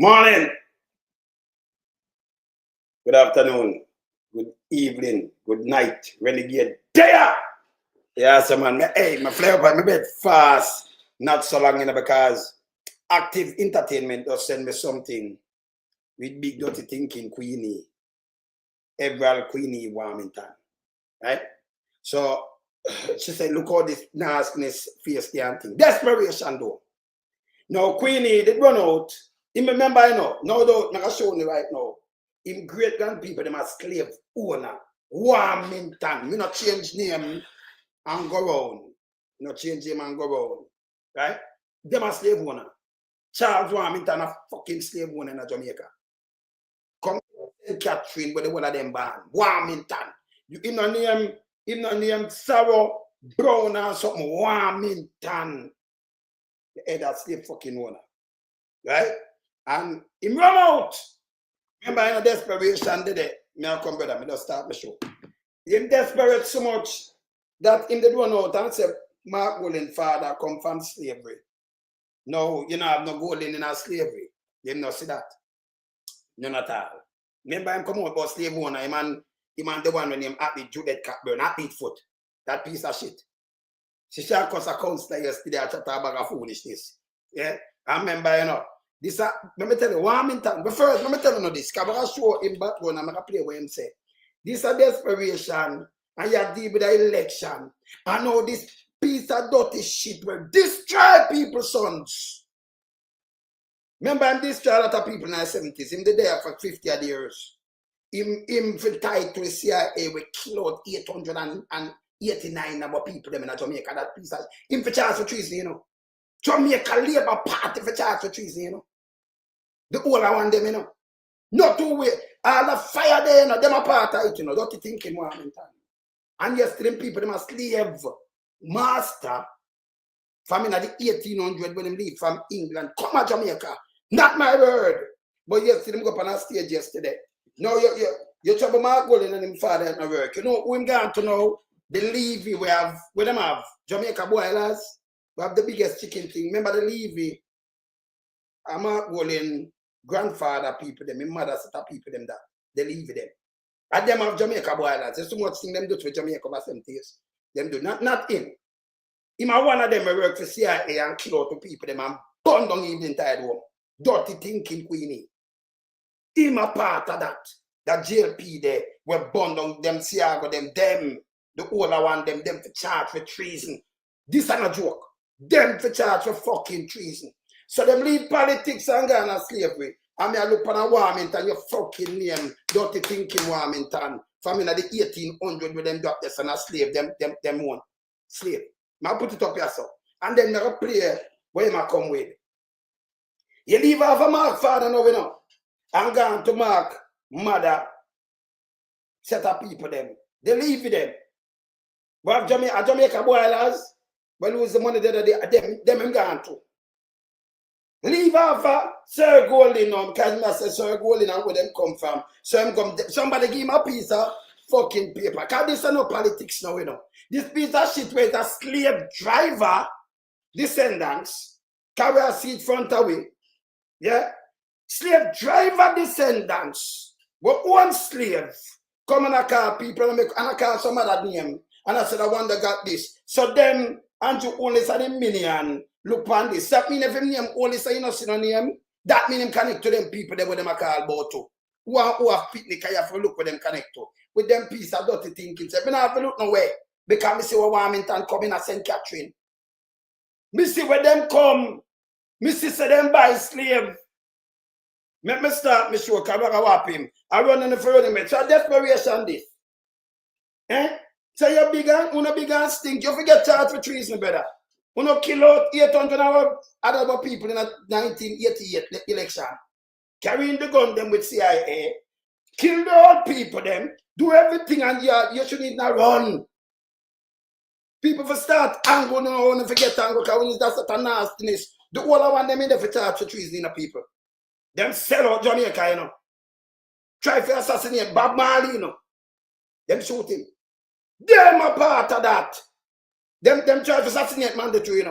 Morning, good afternoon, good evening, good night, renegade. There! Yeah, so man, hey, my flavor, my bed fast, not so long, because active entertainment does send me something with big dirty thinking, Queenie, Everald, Queenie, Warmington, right? So she said, look how this nastiness face the thing. Desperation, though. Now, Queenie did run out. You remember, now though, I'm showing you right now. In great grandpeople, them are slave owner. Warmington. You not change name and go round. You not change name and go round. Right? Them are slave owner. Charles Warmington a fucking slave owner in Jamaica. Come Catherine, where the one of them born. Warmington. You in a name Sarah Brown or something. Warmington. The head of slave fucking owner. Right? And him run out. Remember, in a desperation, did it? Me I come, brother, me just start my show. Him desperate so much that him did run out and said, Mark Golden father come from slavery. No, you know, have no Golden in our slavery. You not see that. None at all. Remember him come out about slave owner, him and the one when him athlete Judith Catburn, athlete foot. That piece of shit. She shall cause a counselor yesterday, I chat about foolishness. Yeah? I remember, this, let me tell you, Warmington, but first, let me tell you this, because I show him background, I'm going to play what him say. This is a desperation, and you deal with the election. I know this piece of dirty shit will destroy people's sons. Remember, him destroy a lot of people in the 70s. Him there for 50 years. Him for tied to the CIA, we killed out 889 number people them in Jamaica. That piece of him for charge for treason, Jamaica Labour Party for charge for treason, The whole I want them, Not to wait. All the fire there, them a part of it, Don't you think in Warmington? And yesterday, people, them a slave master from in the 1800 when them leave from England. Come to Jamaica. Not my word. But yesterday, them go up on a stage yesterday. Now, you trouble Mark Golden and him father at my work. You know who I'm going to know? The Levy we them have Jamaica boilers. We have the biggest chicken thing. Remember the Levy? I'm Mark Golden grandfather people, them, my mother set up people, them that. They Levy them. And them have Jamaica boilers. There's so much thing them do for Jamaica over 70 years. Them do. Not him. Him are one of them who work for CIA and kill out the people, them and burn down evening tide home. Dirty thinking Queenie. Him a part of that. That JLP there, were burn down them Siago, them, the older one, them for charge for treason. This is not a joke. Them for charge for fucking treason. So them leave politics and go on slavery. I mean, I look on a Warmington, your fucking name, dirty thinking Warmington. From in the 1800 with them got this and a slave, them one. Slave. I put it up here, so. And then I play where I come with. You leave off a Mark father now, and gone to Mark mother, set up people them. They leave with them. But Jamaica boilers, when lose the money them him gone to. Leave off Sir Golding now, because I say Sir Golding and where them come from. So somebody give him a piece of fucking paper. Because this is no politics now, This piece of shit where it's a slave driver, descendants, carry a seat front away. Yeah? Slave driver descendants. But one slave come and I call people and I call some other name. And I said, I wonder got this. So them, Andrew only said a million. Look on this. That mean if him name only say you know see no name, that mean him connect to them people that with them a call about to. Who have picnic, I have to look with them connect to. With them piece of dirty thinking. So I don't have to look nowhere. Because I see where Warmington come in at St. Catherine. Me see where them come. Me see say them buy slave. Let me start me show because I whap him. I run in the first so desperation this. So you're big and stink. You forget charge for treason, brother. You know, kill out 800 other people in the 1988 election. Carrying the gun them with CIA. Kill the old people them. Do everything and you should need not run. People for start angle now and forget angle because that's a nastiness. The whole I want them in there for charge for treason in the people. Them sell out Jamaica, Try to assassinate Bob Marley, Them shoot him. Them a part of that. Them try to assassinate mandatory,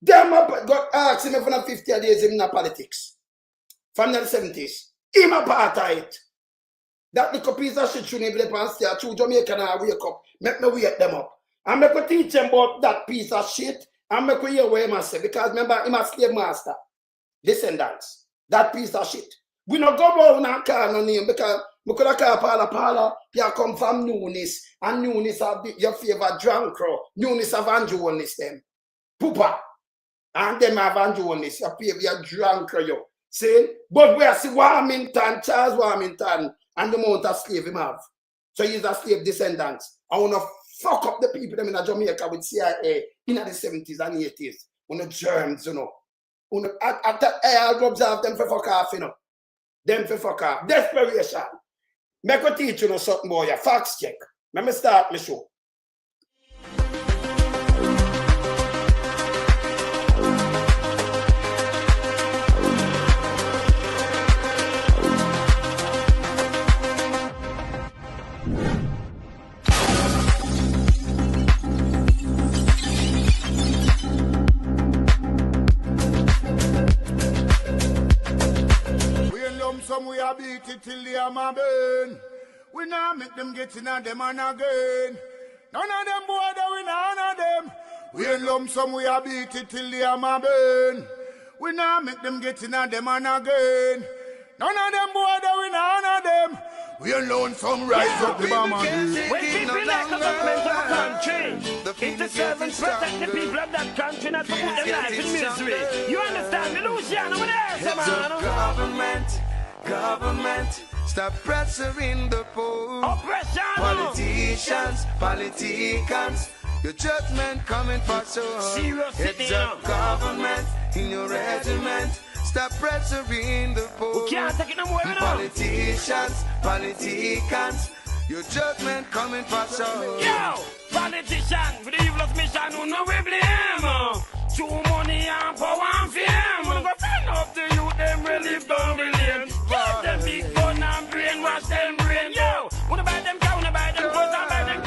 Them got asked him for 50 days in politics. from the 70s. Him a part of it. That little piece of shit shouldn't even and stay through Jamaica and wake up. Make me wake them up. And make me teach them about that piece of shit. And make me hear what he must say. Because remember, him a slave master. Descendants. That piece of shit. We not go around and call no name because we could have called Paula. You come from Nunis. And Nunis have your favorite drunk crow. Nunis have Anjonis them. Poopa. And them have Anjonis. Your favorite drunk crow. See? But we are see Warmington, Charles Warmington, and the amount of slave him have. So he's a slave descendant. I want to fuck up the people them in Jamaica with CIA in the 70s and 80s. On the germs, you know. I'll observe them for fuck off, you know. Them for fuck off. Desperation. Make a teach you know something boy. Facts check. Let me start my show. We are beat it till the hammer burn. We now make them get in on them and again. None of them boy that we none of them. We in lump sum we are beat it till the hammer burn. We now make them get in on them and again. None of them boy that we none of them. We alone some rise up the bomb and do. When people like the government of a country, it's to serve and protect the people of that country, not to put their life in misery. You understand me, Luciano? What else, man? Government, stop pressuring the poor. Oppression. Politicians, your judgment coming for sure. Serious It's a government in your regiment. Stop pressuring the poor. We can't take it no more, you know. Politicians, your judgment coming for sure. Yo, politician, for the evilest mission, who know we blame. Too money and power and fame. We're gonna find up the youth, them really down the lane. Give them big gun and brainwash them brain. Yo, wanna buy them cow, wanna buy them clothes, and buy them.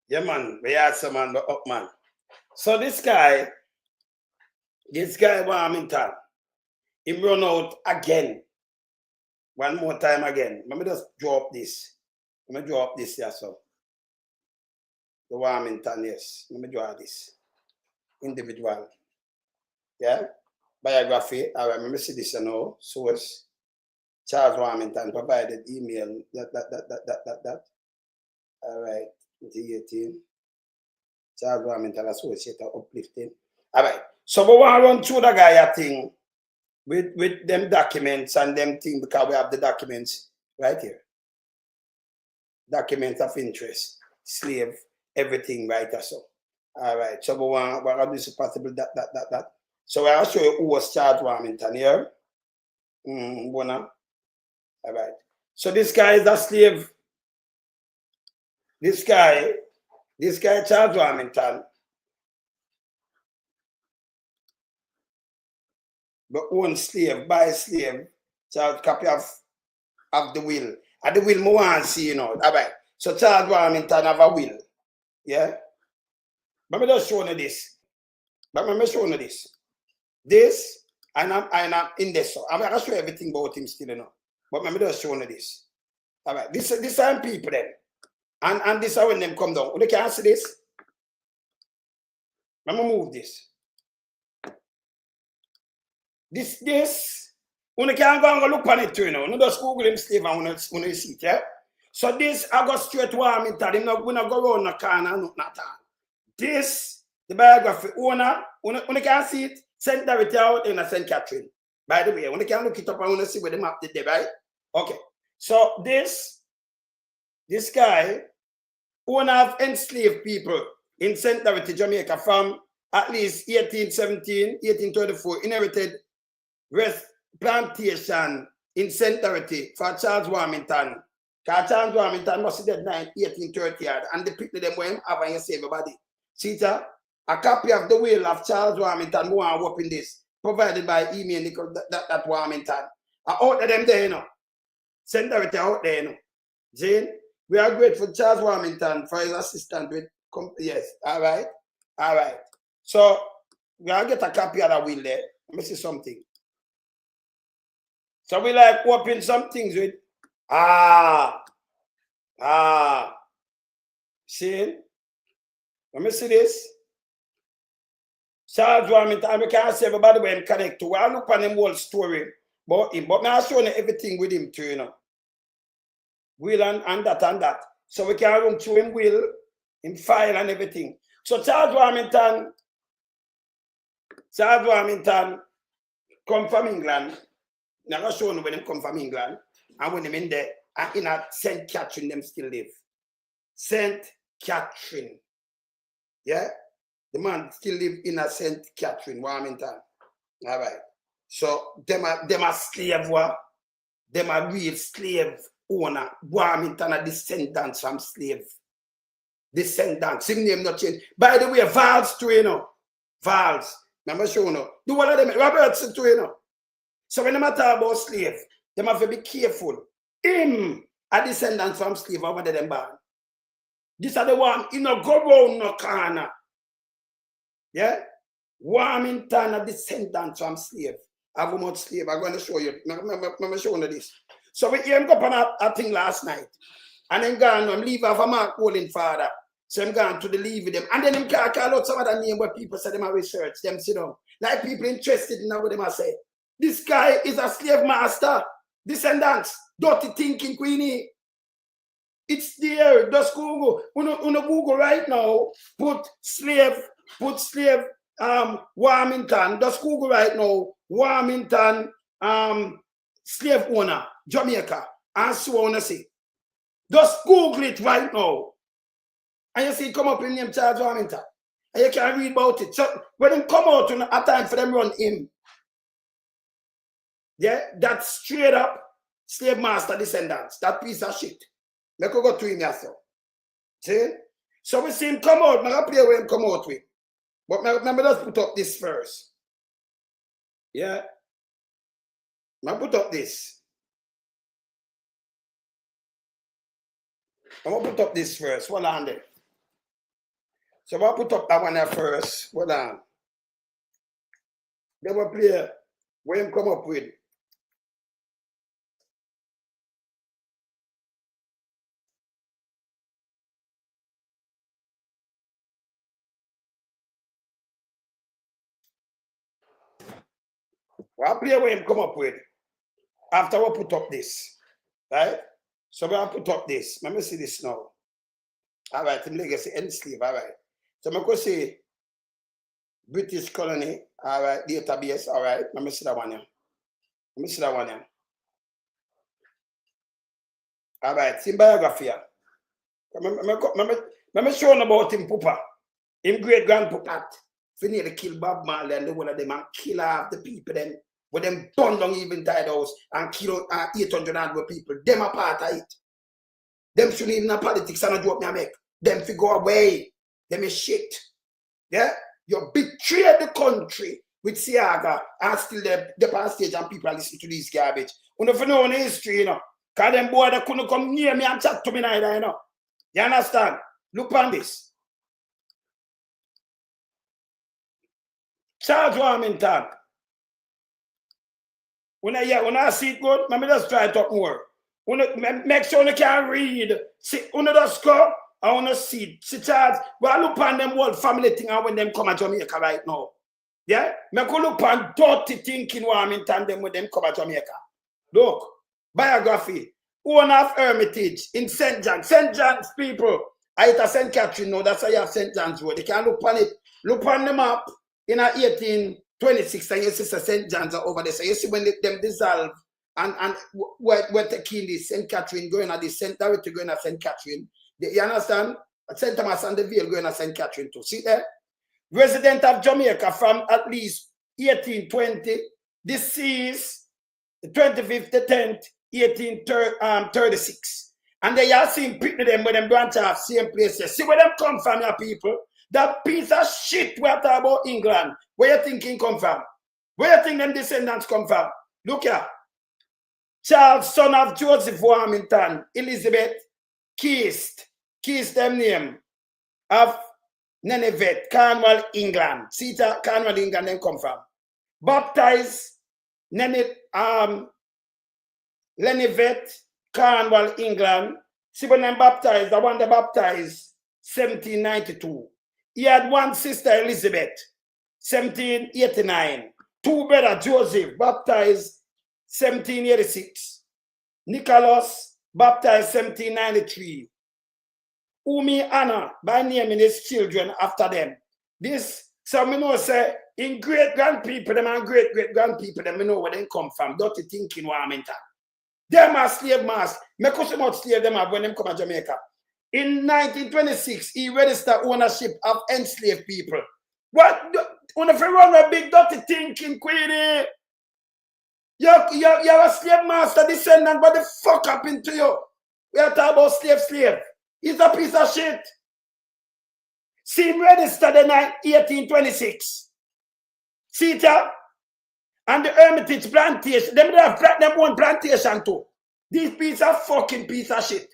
Yeah, man. We had some man, but up, man. So this guy Warmington, he run out again. One more time again. Let me just drop this. Let me drop this here, so. The Warmington, yes. Let me draw this. Individual. Yeah? Biography. All right, let me see this now. Source. Charles Warmington provided email. That. All right. 2018. Charles Warmington Associate Uplifting. All right. So we want to run through the guy thing with them documents and them thing because we have the documents right here. Documents of interest, slave, everything right or so. All right. So we want to do this possible that. So I'll show you who was Charles Warmington here. All right. So this guy is a slave. This guy Charles Warmington, but own slave, buy slave, Charles copy of the will. And the will more want to see, you know. All right. So Charles Warmington have a will. Yeah. But me just show you this. This, and I'm in this. So I'm gonna show you everything about him still, you know. But me just show you this. All right. This are people then. And this is when them come down. You can see this. I'm gonna move this. This. You can't go and look on it too, you know. You just Google him slave and when you see it, yeah? So this I go straight Warmington. We not go around the corner, not all. This, the biography owner, when you can see it, St. David out in St. Catherine. By the way, when you can look it up, I want to see where the map did there, right? Okay. So this guy, owner of enslaved people in St. David, Jamaica, from at least 1817, 1834, inherited rest plantation in St. David for Charles Warmington. Because Charles Warmington must have died in 1830, and the people them were having to save everybody. See, a copy of the will of Charles Warmington, who are working this, provided by email that Warmington. Out of them there, you know. St. David out there, you know. Jane, we are grateful to Charles Warmington for his assistance with, yes, all right. So, we are get a copy of that will there. Let me see something. So, we like open some things with, see? Let me see this. Charles Warmington, we can't say everybody when connect to. I look on him whole story about him, but now showing everything with him too, you know. Will and that. So we can run through him will, him file and everything. So Charles Warmington come from England. Now I show you when him come from England. And when him in there, and in a St. Catherine, them still live. St. Catherine. Yeah? The man still live in a St. Catherine, Warmington. All right. So them are slave war. Them are real slave owner. Warmington are descendants from slave. Descendants. Same name not change. By the way, Vals too, you know. Vals. Remember show you know. Do one of them. Robertson too, you know. So when they talk about slave, they have to be careful. Him a descendant from slave over them born. These are the one in a go round no corner. Yeah? Warmington a descendant from slave. Have a much slave. I'm going to show you. I'm showing you this. So we came up on a thing last night. And then gone, I'm leaving off a Mark Holding father. So I'm going to the leave with them. And then I'm call out some other name where people say them are research. Them sit down. Like people interested in what them are say. This guy is a slave master. Descendants. Dirty thinking, Queenie. It's there. Just Google. On Google right now, put slave, Warmington. Just Google right now, Warmington, slave owner, Jamaica. And so on, see. Just Google it right now. And you see it come up in name Charles Warmington. And you can read about it. So when them come out, a time for them run him. Yeah, that's straight up slave master descendants. That piece of shit. Let me go to him yourself. See? So we see him come out. I'm going to play where him come out with. But remember, let's put up this first. Yeah? I'm going to put up this. I'm going to put up this first. Hold on there. So I'm going to put up that one there first. Hold on. Then we'll play where him come up with. I'll play where him come up with. After we put up this. Right? So we'll put up this. Let me see this now. All right, him legacy end slave. All right. So I'm going to say British colony. All right, database. All right. Let me see that one here. Let me see that one here. All right, see biography here. Let me show about him, Papa. Him great grandpapa. If they kill Bob Marley and the one of them and kill half the people, then with them burn down even tied house and kill 800 people, them a part of it. Them shouldn't even have politics and a joke me make. Them figure away. Them is shit. Yeah? You betrayed the country with Siaga and still the past stage and people listen to this garbage. You don't know the history, you know. Because them boy that couldn't come near me and chat to me neither, you know. You understand? Look on this. Charles Warmington. When I see it good, let me just try it up more. Make sure you can read. See, when you just go, I want to see. See, Charles, well, look on them whole family thing and when them come to Jamaica right now. Yeah? Make you look on dirty thinking Warmington them when them come to Jamaica. Look, biography. owner of Hermitage in St. John. St. John's people. I hit a St. Catherine now. That's why you have St. John's Road. You can look on it. Look on the map in 1826 and you see St. John's are over there. So you see when them dissolve and we're taking this St. Catherine going at this St. Directly going at St. Catherine. You understand? St. Thomas and the Vale going at St. Catherine too. See there? Resident of Jamaica from at least 1820. Deceased the 25th, the 10th, 1836. And they are seeing people them when them branch off same places. See where them come from, your people? That piece of shit we are talking about England. Where you thinking come from? Where you think them descendants come from? Look here. Charles, son of Joseph Warmington, Elizabeth, Keast them name, of Nineveh, Cornwall, England. See that Cornwall, England, them come from. Baptized, Nineveh, Cornwall, England. See when them baptized, the one they baptized, 1792. He had one sister, Elizabeth, 1789. Two brother, Joseph, baptized 1786. Nicholas, baptized 1793. Umi Anna, by naming his children after them. This, so we know, say, in great-grandpeople, them and great-great-grandpeople, them, we know where they come from. Dirty thinking, Warmington. Them are slave masters. Me question much slave them have when them come to Jamaica. In 1926, he registered ownership of enslaved people. What? On if you run a big dirty thinking, Queenie. You're a slave master descendant, but the fuck happened to you? We are talking about slave. He's a piece of shit. See him registered in 1826. See it here? And the Hermitage plantation, them have them own plantation too. These piece of fucking piece of shit.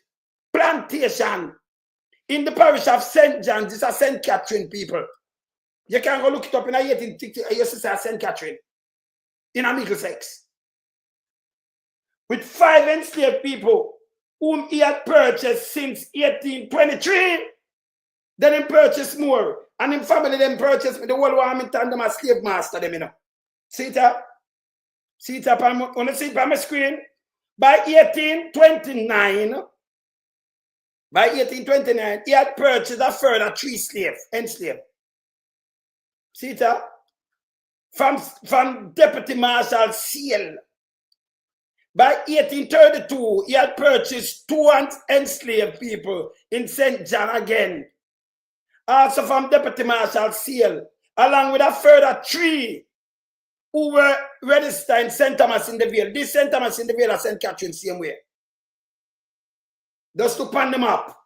Plantation in the parish of St. John's. This is St. Catherine people. You can go look it up in 1860. You see St. Catherine in a Middlesex with 5 enslaved people whom he had purchased since 1823. Then he purchased more, and in family them purchased with the whole Warmington. Them a slave master them, you know. See it up? See it up on my screen? By 1829, he had purchased a further 3 enslaved. See it up? From Deputy Marshal Seal. By 1832, he had purchased 2 enslaved people in St. John again. Also from Deputy Marshal Seal, along with a further 3 who were registered in St. Thomas in the Vale. This St. Thomas in the Vale and St. Catherine same way. Just to pan them up.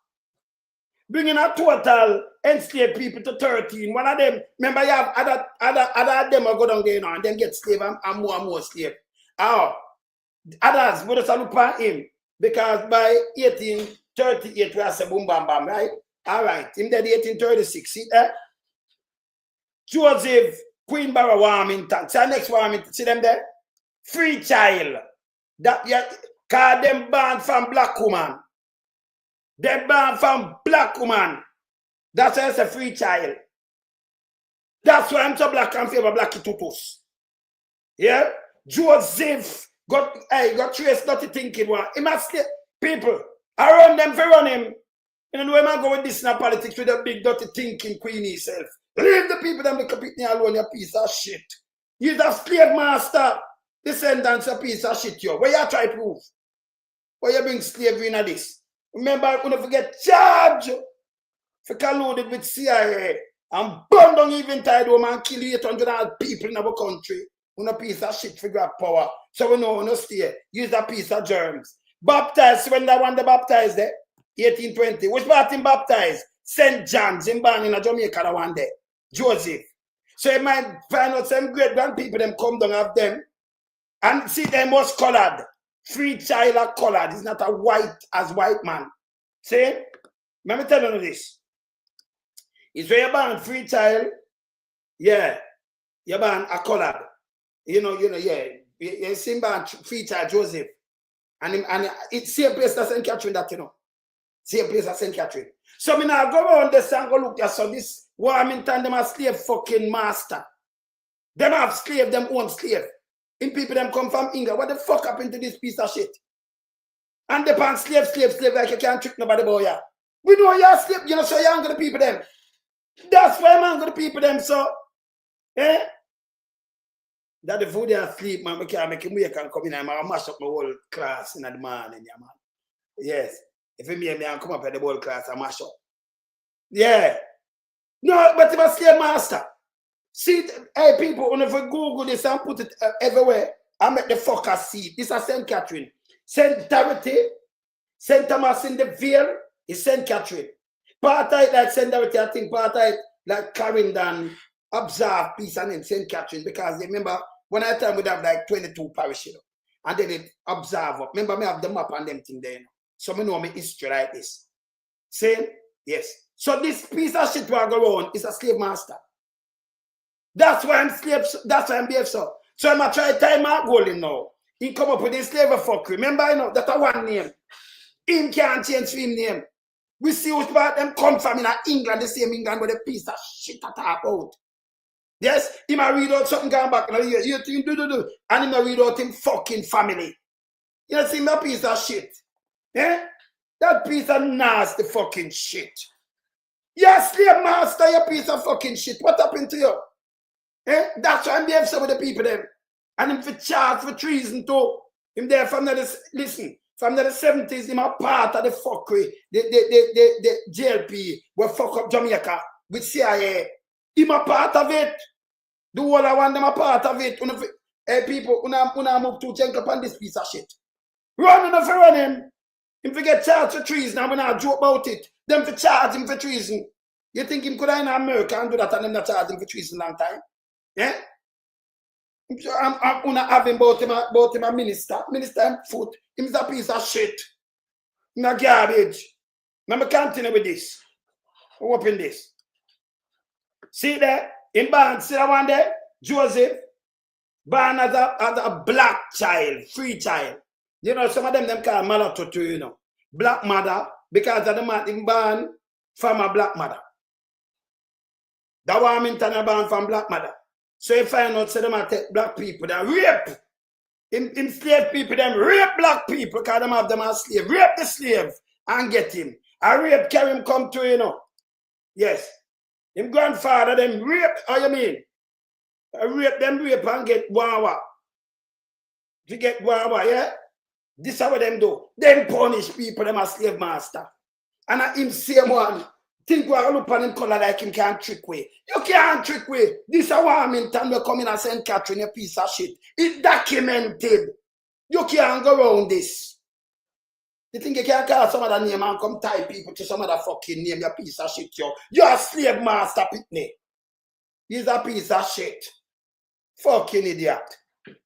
Bringing a total enslaved people to 13. One of them, remember you have other them will go down there now and then get slave and more slave. Others, we just look at him. Because by 1838, we have said boom bam bam, right? All right. In the 1836, see that? Joseph Queenborough Warmington. See the next Warmington. See them there? Free child. That call them born from black woman. They born from black woman. That's why it's a free child. That's why I'm so black and favor black tutus. Yeah? Joseph got trace dirty thinking one. He must get people around them for run him. You know, when I go with this in politics with a big dirty thinking queen himself. Leave the people that make a picnic alone, you piece of shit. You're a slave master. Descendants a piece of shit, yo. Where you try to prove? Where you bring slavery into this? Remember, I couldn't forget charge for colluded with CIA and burn down even tide home and kill 800 people in our country. On a piece of shit for grab power. So we know no stay. Use a piece of germs. Baptized when they want to baptize there. 1820. Which part him baptized? St. John's in born in Jamaica the one day. Joseph. So you might find out some great grandpeople them come down of them. And see them was colored. Free child are colored. It's not a white man. See? Let me tell you this. It's where you're born free child. Yeah. You're born a colored. You know, yeah. You see born free child Joseph. And it's same place as St. Catherine that, you know. Same place as St. Catherine. So me now go around this and go look at so this Warmington, them have slave fucking master. Them have slave, them own slave. In people them come from England. What the fuck happened to this piece of shit? And the pan slave, like you can't trick nobody boy. Yeah. We know you're slave, you know, so you're going to people them. That's why I'm going to people them, so. Eh? That the food they asleep, man, we can't make him wake and come in and mash up my whole class in the morning, yeah, man. Yes. If me and come up at the whole class and mash up. Yeah. No, but if I slave master. See, hey, people, when you Google this and put it everywhere, I make the fucker see. This is St. Catherine. St. Dorothy, St. Thomas in the Vale is St. Catherine. Part of it like St. Dorothy, I think part of it like Clarendon, Observe, Peace and then St. Catherine, because they remember when I time we'd have like 22 parishes, you know, and then it Observe up. Remember me have the map and them thing there, you know. So me know my history like this. Same? Yes. So this piece of shit we go on is a slave master. That's why I'm slave, that's why I'm BF so. So I'm try to time my goal in now. He come up with this slave fuck. Remember, you know, that's a one name. Him can't change him name. We see which part them come from in England, the same England with a piece of shit I talk about. Yes, he might read out something going back. You think do. And he might read out him fucking family. You see that piece of shit. Eh? That piece of nasty fucking shit. Yes, slave master, you piece of fucking shit. What happened to you? Eh? That's why I'm there some of the people them. And him for charge for treason too. Him there from the listen. From the 70s, him a part of the fuckery. The JLP will fuck up Jamaica with CIA. Him a part of it. The whole I want them a part of it. Hey people, una move to check up on this piece of shit. Run enough for run him. Him for get charged for treason and we not joke about it. Them for charge him for treason. You think him could in America and do that and them not charge him for treason long time? Yeah? I'm having about him a minister. Minister him foot. Him's a piece of shit. Him a garbage. Now me continue with this. Open this. See there? In Barn, see that one there? Joseph. Born as a black child, free child. You know, some of them call mulatto too, you know. Black mother, because of the man in born from a black mother. The Warmington are born from black mother. So you find out, so them take black people, they rape. Enslaved people, them rape black people, because them have them as slave. Rape the slave and get him. A rape carry him come to, you know. Yes. Him grandfather, them rape, how you mean? Rape and get wawa. To get wawa, yeah? This is what them do. Them punish people, them as slave master. And him same one. Think we are look on him color like him can't trick way. You can't trick way. This is a Warmington we come in and St. Catherine, a piece of shit. It's documented. You can't go around this. You think you can't call some other name and come tie people to some other fucking name, you piece of shit, yo. You're a slave master, Pitney. He's a piece of shit. Fucking idiot.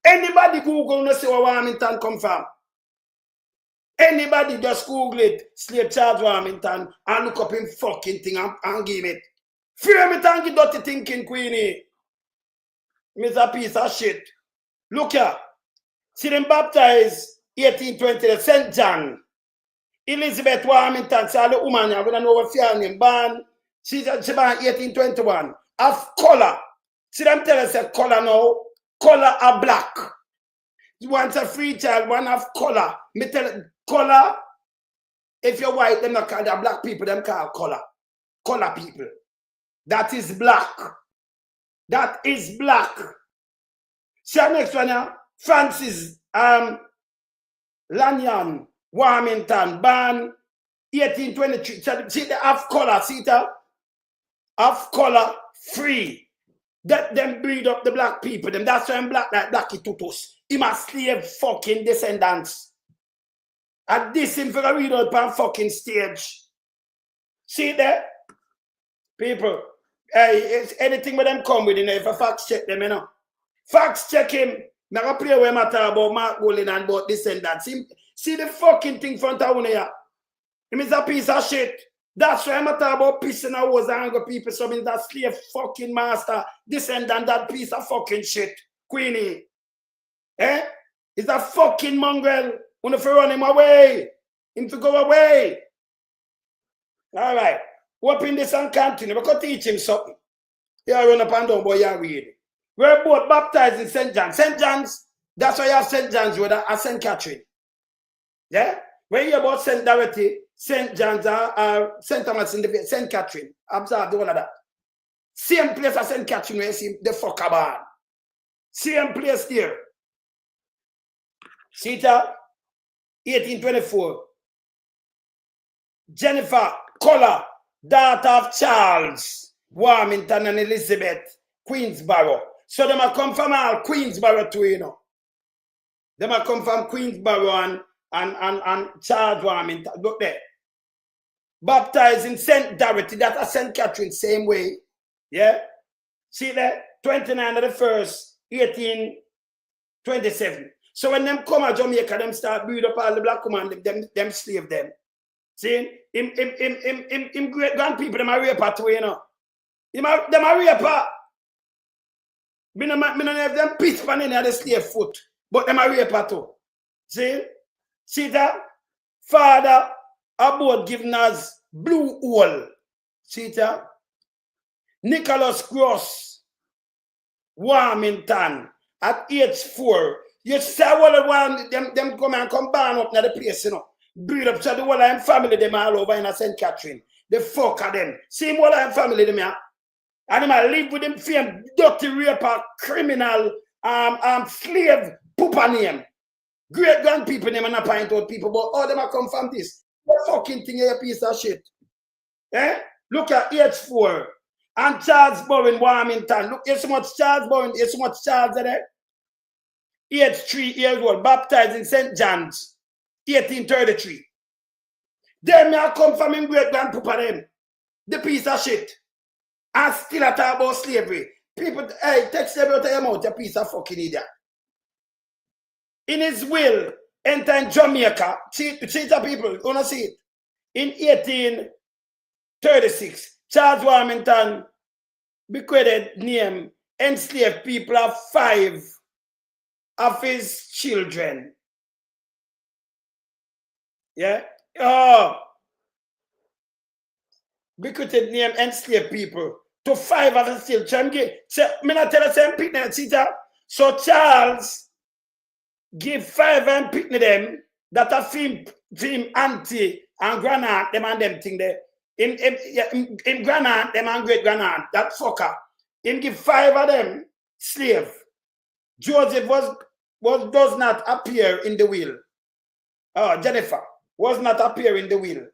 Anybody Google no see where Warmington come from? Anybody just Google it, slave charge Warmington, and look up him fucking thing and give it. Fear me thank you dirty thinking, Queenie. He's a piece of shit. Look here. See them baptized 1820, St. John. Elizabeth Warmington, see all the woman, we don't know what her name, born. She born 1821. Of color. See them tell us a color now. Color are black. One's a free child, one of color. Me tell you, color, if you're white, them not call the black people, them call color. Color people. That is black. That is black. See our next one now. Francis Lanyon Warmington, born 1823. See the half color, see that? Half color, free. That them breed up the black people. Them that's why I'm black like Blacky Tutus. He must slave fucking descendants. And this him for a read out on fucking stage. See there? People, hey, anything with them come with, you know, if I fact check them, you know. Facts check him. Now I play where I talk about Mark Golden and about descendants. See the fucking thing front of one here. Him is a piece of shit. That's why I'm talking about pissing out was angry people. So means that slave fucking master, descendant, that piece of fucking shit. Queenie. Eh? It's a fucking mongrel. Want to run him away. Him to go away. Alright. Open this and continue. We can teach him something. You run up and down, boy, you read. We're both baptized in St. John. St. John's, that's why you have St. John's with a St. Catherine. Yeah? When you hear about St. Dorothy, St. John's, St. Thomas in the St. Catherine, observe the one of that. Same place as St. Catherine where you see the fucker barn. Same place there. See that? 1824. Jennifer Collar, daughter of Charles, Warmington and Elizabeth, Queensborough. So they might come from all Queensborough too, you know. They might come from Queensborough and Charles Warmington. Look there. Baptized in St. Dorothy, that's a St. Catherine, same way. Yeah? See there? 29 of the 1st, 1827. So when them come to Jamaica, them start build up all the black women, them slave them. See? Him great grandpeople, them are raper too, you know. Them are raper. Me no have them pit pan in the slave foot, but them are raper too. See? See that? Father about giving us blue hole. See that? Nicholas Gross, Warmington, at age 4. You see what one them come and come burn up na the place, you know. Build up so the whole of family them all over in a St. Catherine. The fuck of them. See what of family them here. And them live with them fame dirty raper, criminal, slave, pooper name. Great grand people name and not point out people, but all them are come from this. What fucking thing is a piece of shit. Eh? Look at age 4. And Charles Bowen, Warmington. Look, there's so much Charles Bowen, there's so much Charles there. Age 3 years old, baptized in St. John's, 1833. Them may come from him great grandpapa them. The piece of shit. And still a talk about slavery. People, hey, take slavery out of your mouth, you piece of fucking idiot. In his will, enter in Jamaica, see the people, you wanna see it? In 1836, Charles Warmington bequeathed name enslaved people of 5 of his children. Yeah? Oh. Bequeathed name enslaved people to 5 of his children. So, me not tell the same picnic, see that? So Charles give 5 and picnic them that are film auntie and grandaunt them and them thing there. In grandaunt, them and great grandaunt, that fucker. Him give 5 of them slave. Joseph does not appear in the will. Oh, Jennifer was not appear in the will.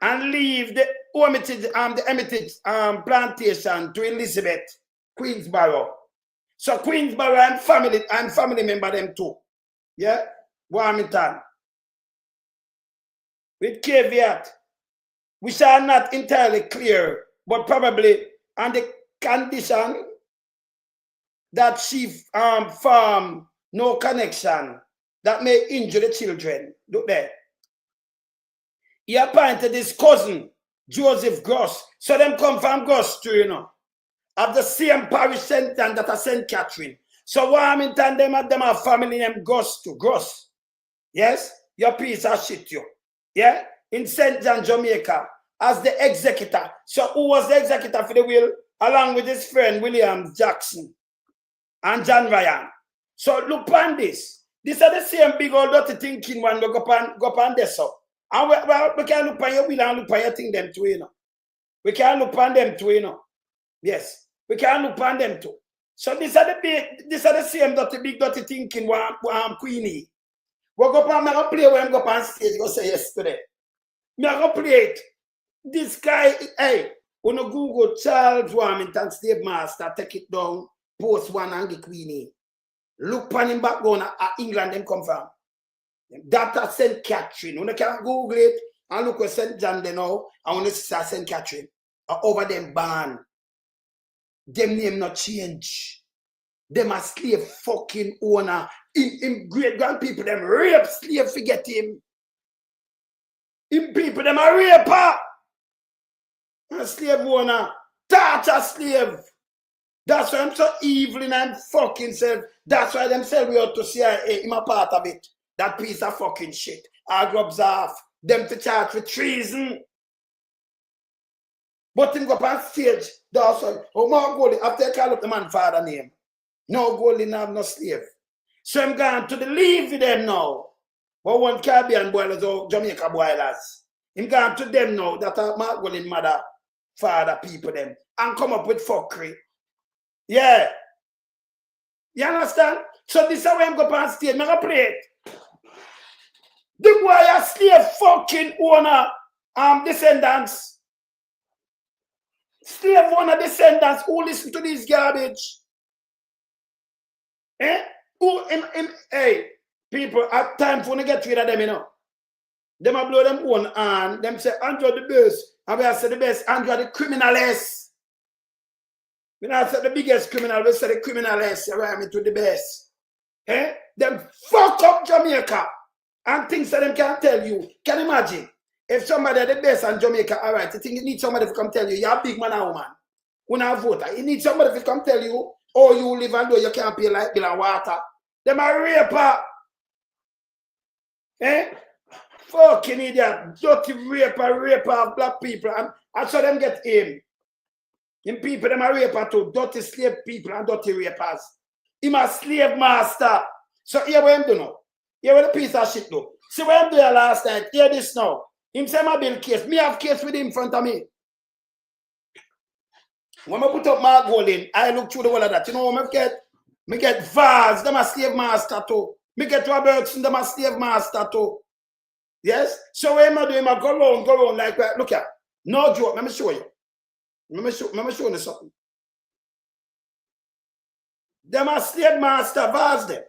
And leave the Hermitage plantation to Elizabeth, Queensborough. So Queensborough and family member them too. Yeah? Warmington. With caveat, which are not entirely clear, but probably on the condition that she form no connection that may injure the children. Look there. He appointed his cousin, Joseph Gross. So them come from Gross too, you know. Of the same parish center that are St. Catherine. So Warmington, them are family name Gross too. Gross. Yes? Your piece of shit, you. Yeah? In St. John, Jamaica, as the executor. So who was the executor for the will? Along with his friend William Jackson and John Ryan. So look on this. These are the same big old dirty thinking one go up on this. So. And we can look on your will and look on your thing them too, you know. We can look on them too, you know. Yes. We can look on them too. So these are the same big dirty thinking one Queenie. We go up and play when go up on stage, go say yesterday. Me go play it. This guy, hey, when you Google Charles Warmington Slave Master, take it down, post one and get Queenie. Look on him background at England them come from. That at St. Catherine. When you can Google it and look at St. John they know, and when you see St. Catherine, over them ban. Them name not change. Them a slave fucking owner. In great grandpeople, them rape slave, forget him. In people, them a raper. A slave owner. Torture slave. That's why I'm so evil in I'm fucking self. That's why them say we ought to see him a part of it. That piece of fucking shit. I grubs off. Them to charge with treason. But him go up on stage. That's why. Oh, more goalie. After I call up the man father name. No goalie, no slave. So I'm going to the leave with them now. But one Caribbean boilers or Jamaica boilers. Him gone to them now that are Mark Willing mother, father, people them. And come up with fuckery. Yeah. You understand? So this is how I'm going to stage. I'm going to play it. The boy a slave fucking owner descendants. Slave owner descendants who listen to this garbage. Eh? Hey, people, at time for to get rid of them, you know. Them a blow them own and them say Andrew the best. And we have said the best, Andrew the criminalist. We not say the biggest criminal, we say the criminalist. You rhyme it to the best. Eh? Them fuck up Jamaica. And things that them can't tell you. Can you imagine? If somebody are the best in Jamaica, all right, you think you need somebody to come tell you, you're a big man or woman. You're not a voter. You need somebody to come tell you, oh, you live and do you can't pay light bill and water. Them are raper. Eh? Fucking idiot. Dirty raper of black people. And so them get aim. Them people, them are raper too. Dirty slave people and dirty rapers. Him a slave master. So here what him do now. Here what the piece of shit do. See what him do last night. Hear this now. Him say my bill case. Me have case with him in front of me. When I put up my goal in, I look through the whole of that. You know what I get Vaz, them a slave master too. Me get Robertson, them a slave master too. Yes? So what I do, I go around like that. Look at. No joke. Let me show you. Let me show you something. Them a slave master, Vaz them.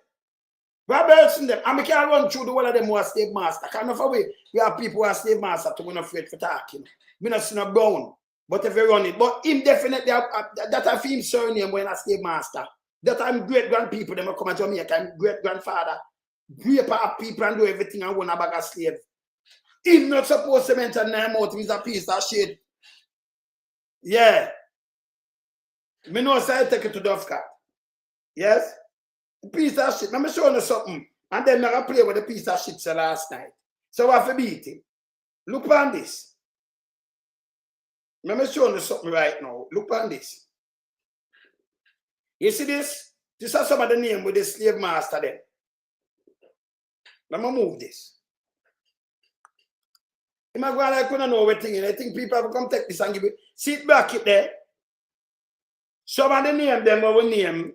Robertson them. And we can't run through the whole of them who are slave master. Can't enough away. We have people who are slave master to we're not afraid for talking. We're not seeing a brown. But if you run it. But him definitely that I feel surname when a slave master. That I'm great grandpeople, them come to Jamaica, I'm great grandfather. Great of people and do everything and want a bag of slave. He's not supposed to mention name out, he's a piece of shit. Yeah. Me know so I take it to Dovcat. Yes? A piece of shit. Let me show you something. And then I'm going to play with the piece of shit last night. So I have to beat him. Look on this. Let me show you something right now. Look on this. You see this? This is some of the name with the slave master then. Let me move this. I might go like I know everything, and I think people have come take this and give it. Sit back it there. Some of the name them will name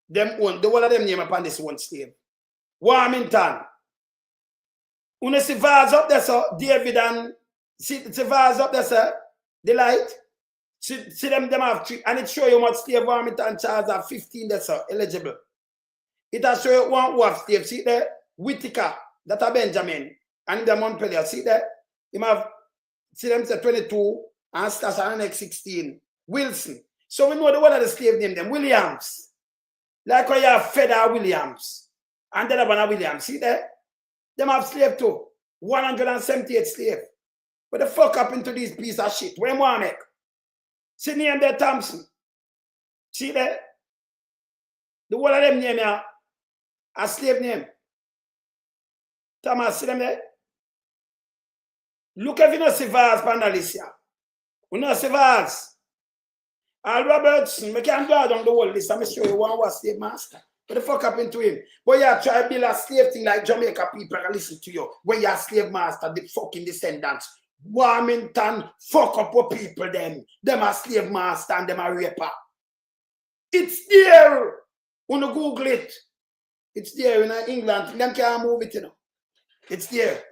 them one. The one of them name upon this one slave. Warmington. When see vase up there, so David and see vase up there, sir. The light. See them have three, and it show you what slave Warmington Charles have 15 there, so eligible. It will show you one who have slave. See there? Whitaker, that are Benjamin, and the Montpellier. See there? Him have, see them say 22, and Stas and next 16. Wilson. So we know the one of the slave name them, Williams. Like how you have Feder Williams. And the other one Williams. See there? Them have slave too. 178 slave. What the fuck happened to this piece of shit? Where want to make? See name there Thompson. See there? The one of them name here, a slave name. Thomas, see them there? Look if you know Sivas Pandalicia. You know Sivas. Al Robertson, we can't go down the whole list. I'm show you one was slave master. What the fuck happened to him? But you try to build a slave thing like Jamaica people and listen to you. When you're a slave master, the fucking descendants. Warmington, fuck up what people them. Them are slave master and them are raper. It's there. When you Google it. It's there in England. Them can't move it, you know. It's there.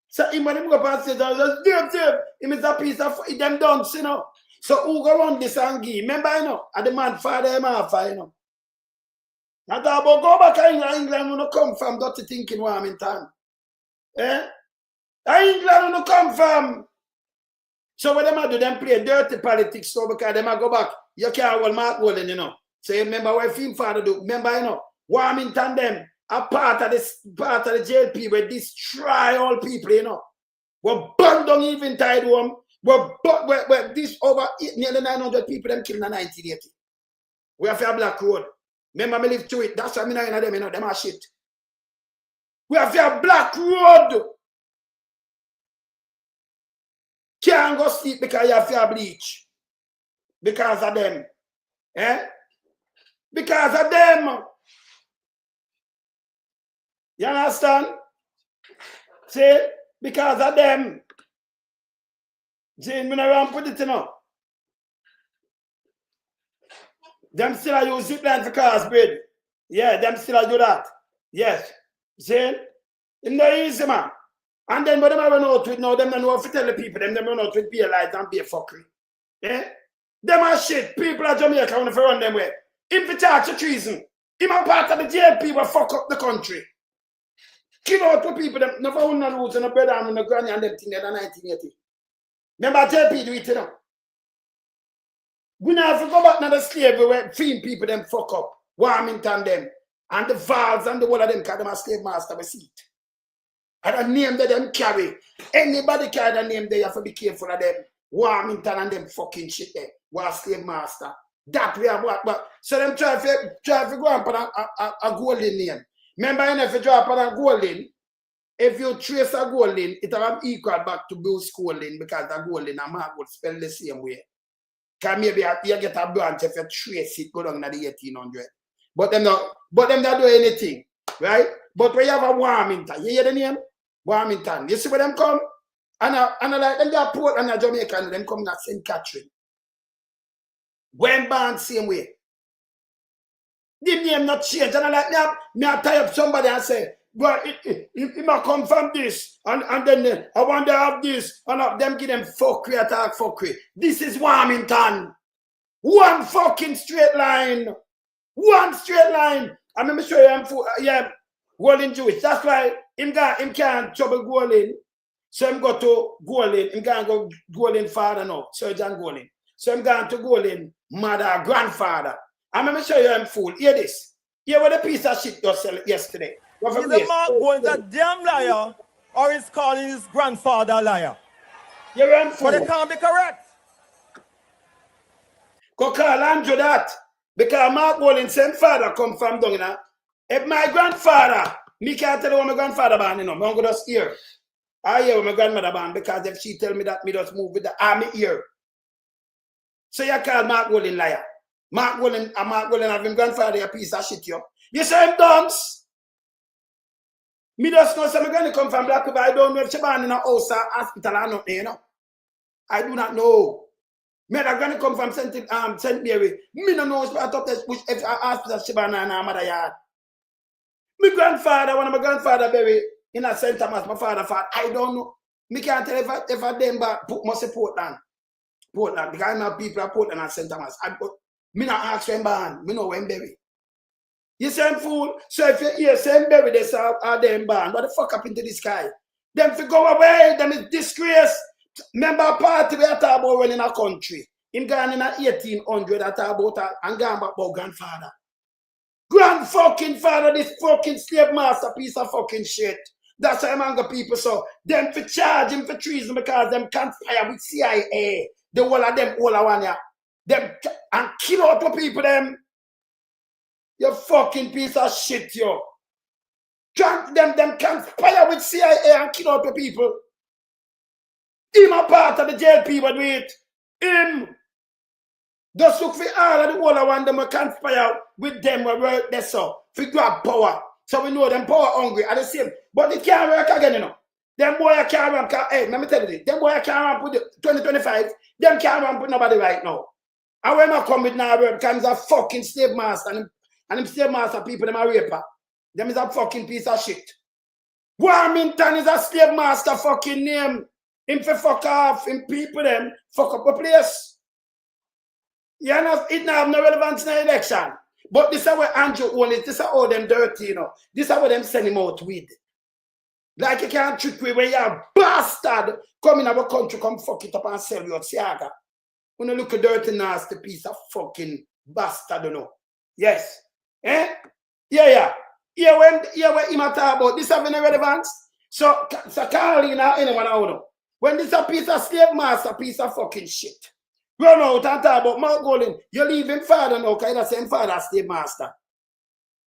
So him when him go up and say, Dave, him is a piece of them dunce, you know. So who go run this and give? Remember, you know, and the man father him half, you know. Not about go back to England when you come from dirty thinking Warmington. Eh? England when you come from. So what them do, them play dirty politics so because them go back. You can't hold Mark Golden, you know. So you remember what him father do? Remember, you know, Warmington them a part of the JLP where destroy all people, you know. We're burned down even tied home. We're this over nearly 900 people them killed in 1980. We have a Black Road. Remember me live through it. That's why I'm not in them, you know, them are shit. We have a Black Road. Can't go sleep because you have a bleach. Because of them. Eh? Because of them. You understand? See? Because of them. Jane, when I put it, you know. Them still use zip line for cars, bread. Yeah, them still do that. Yes. See? It's not easy, man. And then when them run out with now, them don't know how to tell the people, them run out with beer lights and beer fuckery. Yeah? Them are shit. People at Jamaica want to run them way. If you charge of treason, him a part of the JLP will fuck up the country. Kill out the people, them never own no roots and no brother and no granny and them thing in 1980. Remember JLP do it, you know? We now have to go back to the slavery where freeing people them fuck up. Warmington them. And the Vals and the whole of them because them are slave master with seat. And the name that them carry. Anybody carry the name they have to be careful of them. Warmington and them fucking shit there. War slave master. That we have what but so them try to go up on a golden name. Remember if you drop on a golden, if you trace a golden, it will equal back to Bruce Golden because the golden and Mark would spell the same way. Because maybe you get a branch if you trace it, go down to the 1800. But them not do anything, right? But we have a Warmington. You hear the name? Warmington. You see where them come? And I like them got Port and a Jamaican, them come at St. Catherine. When born same way. The name not change. And I like me I tie up somebody and say, well, it might come from this, and then I want to have this, and them give them fuckery, attack fuckery. This is Warmington. One fucking straight line. One straight line. I'm going to show you, yeah, Golden Jewish. That's why him can't trouble Golden. So him go to Golden. Him can't go Golden father now, Surgeon Golden. So him going to Golden mother, grandfather. I'm going to show you him fool. Hear this. Hear what the piece of shit just said yesterday. Is the man going a damn liar or is calling his grandfather a liar? You're him fool. But it can't be correct. Go call Andrew that. Because Mark Golden same father come from down there. If my grandfather, me can't tell you what my grandfather born, you know. I'm going to just hear. I hear what my grandmother born because if she tell me that, me just move with the army ear. So you call Mark Golden liar. Mark Golden have him grandfather a piece of shit, yo. You say him dunce. Me just know some going to come from Black River. I don't know if she born in a house or hospital or nothing, you know. I do not know. Me that going to come from St. Mary. Me don't know which if hospital she born in her mother yard. My grandfather, one of my grandfather buried in a St. Thomas, my father fought. I don't know. Me can't tell if I them back must say Portland. Portland. Because I know people are Portland and St. Thomas. Me not ask when born. Me know when buried. You same fool. So if you hear same baby, they say, are them born? What the fuck up into the sky? Them to go away, them is disgrace. Remember a party we are talking about when in a country. Him gone in a 1800 I talk about and gone back about grandfather. Grand fucking father, this fucking slave master piece of fucking shit. That's why I'm going people so them for charge him for treason because them conspire with CIA. The whole of them all I want ya. Them and kill out the people them. You fucking piece of shit, yo. Them conspire with CIA and kill out the people. Him a part of the jail people do it. Him. Just look for all of the whole of one them conspire with them who work there so. For grab power. So we know them power hungry are the same. But it can't work again, you know. Them boy can't run. Hey, let me tell you this. Them boy can't run with 2025. Them can't run with nobody right now. And when I come with now, because a fucking slave master and them slave master people, them are raper. Them is a fucking piece of shit. Warmington is a slave master fucking name. Him for fuck off, him people them, fuck up a place. You know, it not have no relevance in the election. But this is where Andrew own it. This is how them dirty, you know. This is how them send him out with. Like you can't trick me when you're a bastard come in our country, come fuck it up and sell you out Siaga. When you look a dirty, nasty piece of fucking bastard, you know. Yes. Eh? Yeah. Yeah, when him talk about this having a relevance. So Carolina, anyone I know. When this a piece of slave master, piece of fucking shit. Run out and talk about Mark Golden. You leave him father now, because that's same father slave master.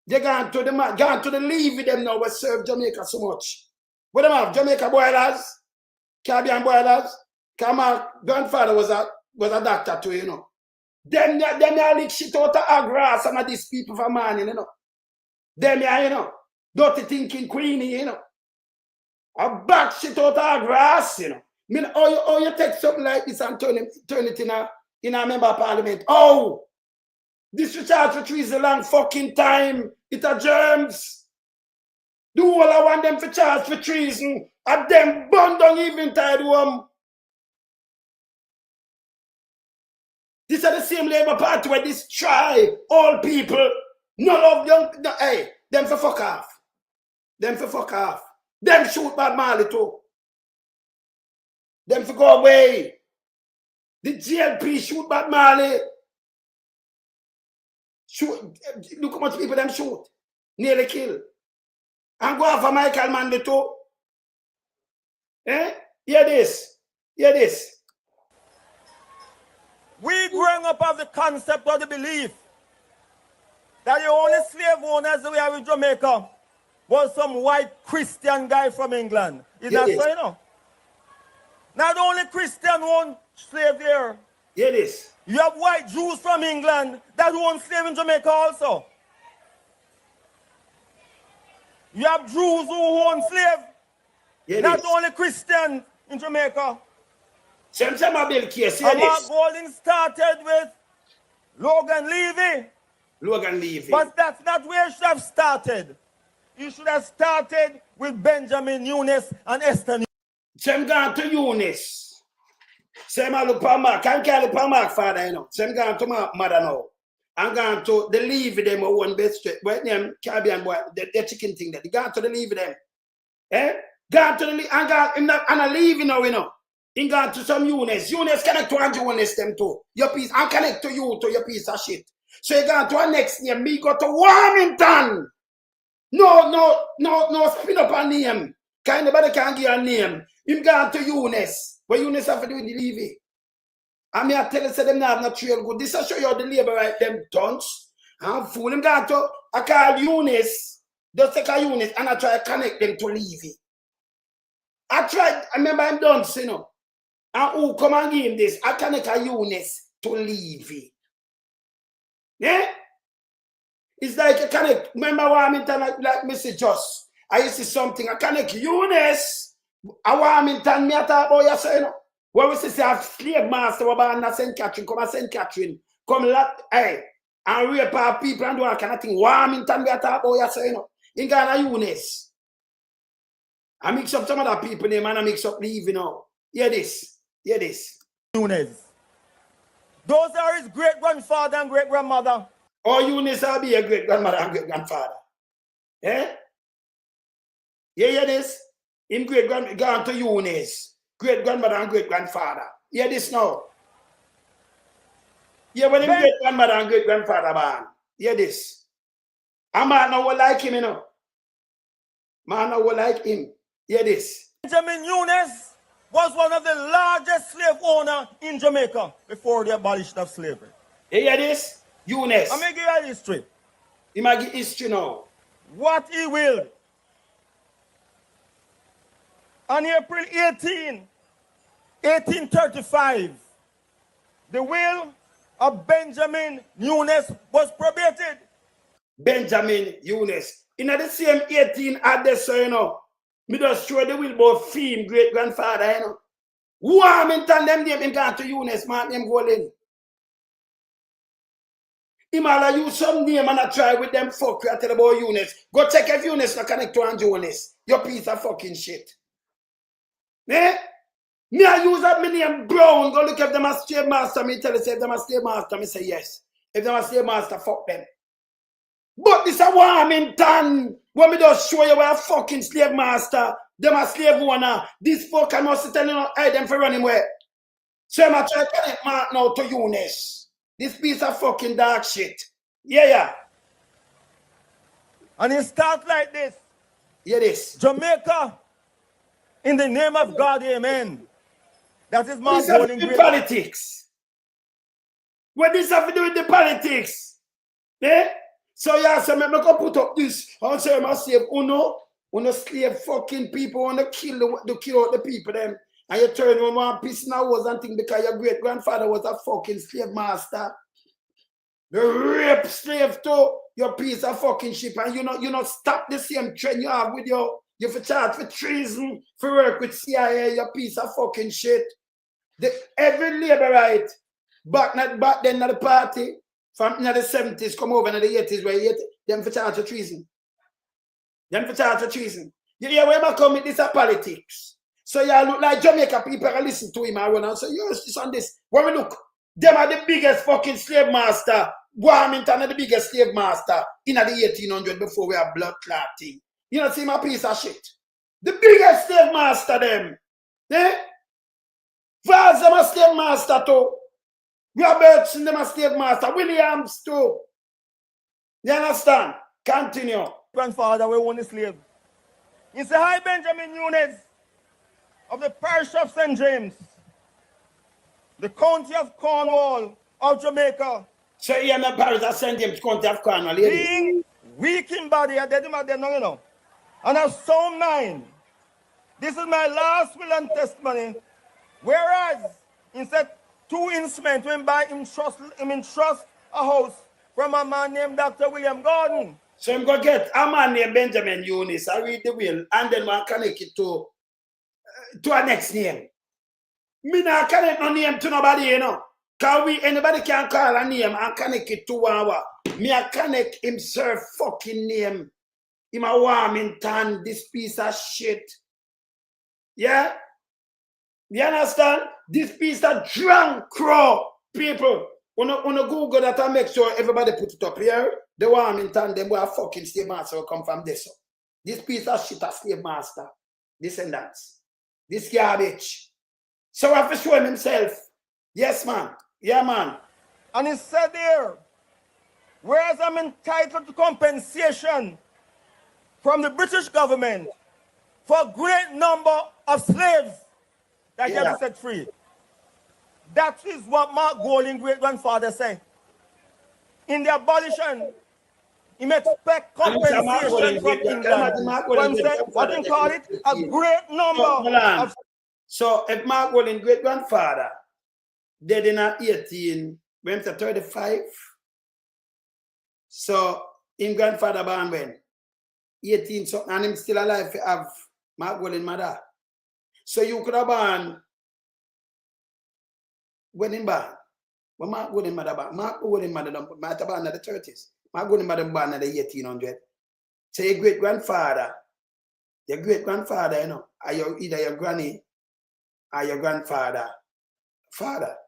They gone to the leave with them now, but serve Jamaica so much. What them have? Jamaica boilers? Caribbean boilers? Because my grandfather was a doctor too, you know. Them lick shit out of Agra, some of these people from morning, you know. Them, you know. Dirty thinking queenie, you know. I back shit out of grass, you know. I mean, oh, you take something like this and turn it in a member of parliament. Oh, this recharge for trees a long fucking time. It are germs. Do all I want them for charge for treason. And them burn down even tide one. These are the same Labour Party where this try all people. None of them, hey, them for fuck off. Them for fuck off. Them shoot Bad Marley too. Them for go away. The GLP shoot Bad Marley. Shoot. Look how much people them shoot. Nearly kill. And go after Michael Manley too. Eh? Hear this. Hear this. We growing up of the concept or the belief that the only slave owners we have in Jamaica was some white Christian guy from England. Is that so, you know? Not only Christian own slave here. Hear this. You have white Jews from England that own slave in Jamaica also. You have Jews who own slave. Hear Not this. only Christian in Jamaica. Some bill case. Hear Mark this. Golding started with Logan Levy. Logan Levy. But that's not where it should have started. You should have started with Benjamin Nunes and Esther. Some gone to Eunice. Some I look for Mark. Can't carry for Mark father, you know. Some gone to my mother now. I'm going to the Levy them or one best straight. But them Caribbean boy, the chicken thing that they gone to the Levy them. Eh? Gone to the Levy and I leave now, you know. In gone to some Eunice. Eunice connect to Andrew Eunice them too. Your piece. I connect to you to your piece of shit. So you gone to our next name. Me go to Warmington. No, spin up a name. Kind of nobody can give a name. Him gone to Eunice. What Eunice have to do with the Levy? I mean, I tell you, say them not have no trail good. This will show you the labor right, them tons. I'm fool him gone to, I call Eunice. Just take a Eunice and I try to connect them to Levy. I remember I'm done, you know. And who come and give him this? I connect a Eunice to Levy. Yeah? It's like a connect. Remember Warmington like Mr. Just. I used to see something. I connect Eunice. A Warmington, me talk about you, say, you know. Where we see a slave master who born in St. Catherine, come to St. Catherine, come hey, and rape our people and do all kind of thing. Warmington, we talk about you, say, you know. In Ghana, Eunice. I mix up some other people name and I mix up Levy, you know. Hear this. Hear this. Nunes. Those are his great-grandfather and great-grandmother. Or Eunice will be a great-grandmother and great-grandfather. Eh? You hear this? In great-grand gone to Eunice. Great-grandmother and great-grandfather. Hear this now. Yeah, when him great-grandmother and great-grandfather born. Hear this. A man now will like him, you know. Man now will like him. Hear this. Benjamin Nunes was one of the largest slave owners in Jamaica before the abolition of slavery. You hear this? Eunice. I'm going to give you a history. He might give history now. What he willed. On April 18, 1835, the will of Benjamin Nunes was probated. Benjamin Nunes. In the same 18 at the so, you know. Me just show the will about Fim, great-grandfather, you know. Warmington, them name him gone to Eunice, man, name Golden. Him all use some name and I try with them fuck you, I tell about Eunice. Go check if Eunice not connect to Andrew Eunice. Your piece of fucking shit. Eh? Me I use up my name Brown, go look if them a slave master, me tell you say if them a slave master, me say yes. If them a slave master, fuck them. But this a Warmington. When me just show you where a fucking slave master, them a slave owner, this fucker must tell you, hey, them for running away. So I'm trying to connect Mark now to Eunice. This piece of fucking dark shit. Yeah. And it starts like this. Hear this. Jamaica, in the name of God, amen. That is my What this have to do with politics? What this have to do with the politics? Eh? So yeah, so me go put up this. And say I save uno slave fucking people, wanna kill out the people them. And you turn on one piece now was and thing because your great grandfather was a fucking slave master. The rape slave too, your piece of fucking shit, and you not stop the same trend you have with your You for charge for treason, for work with CIA, you piece of fucking shit. Every laborite back then at the party, from the 70s, come over in the 80s, where them for charge for treason. Them for charge for treason. You hear where I come with this politics. So you look like Jamaica people are listen to him and run and say, yes, this and this. When we look, them are the biggest fucking slave master. Warmington are the biggest slave master in the 1800 before we have blood clotting. You know, see my piece of shit. The biggest slave master them. Eh? Vaz them a slave master too. Robertson them a slave master. Williams too. You understand? Continue. Grandfather, we own the slave. He said, hi, Benjamin Nunes of the parish of St. James, the county of Cornwall of Jamaica. So you in the parish of St. James, county of Cornwall, lady. Being weak in body, I did him at the no, you know. And of sound mind. This is my last will and testimony. Whereas, instead, 2 instruments when by him trust a house from a man named Dr. William Gordon. So I'm going to get a man named Benjamin Eunice. I read the will and then I connect it to our next name. Me not connect no name to nobody, you know. Because anybody can call a name and connect it to our. Me I connect himself fucking name. Him a Warmington, this piece of shit. Yeah? You understand? This piece of drunk crow people. On Google that, I make sure everybody put it up here. The Warmington, them were fucking slave master will come from this. This piece of shit a slave master. Descendants. This garbage. So I have to show him himself. Yes, man. Yeah, man. And he said there, whereas I'm entitled to compensation from the British government for a great number of slaves that can be set free. That is what Mark Golding, great-grandfather, said. In the abolition, he may expect compensation from England. What do you call it? A great number of... So if Mark Golding, great-grandfather, dead in 18, went to 35. So in grandfather born when? 18 something, and him still alive to have Mark Golding mother. So you could have born when him born. When Mark Golding mother born. Mark Golding mother might have born in the 30s. Mark Golding mother born in the 1800. So your great-grandfather, you know, are either your granny or your grandfather, father.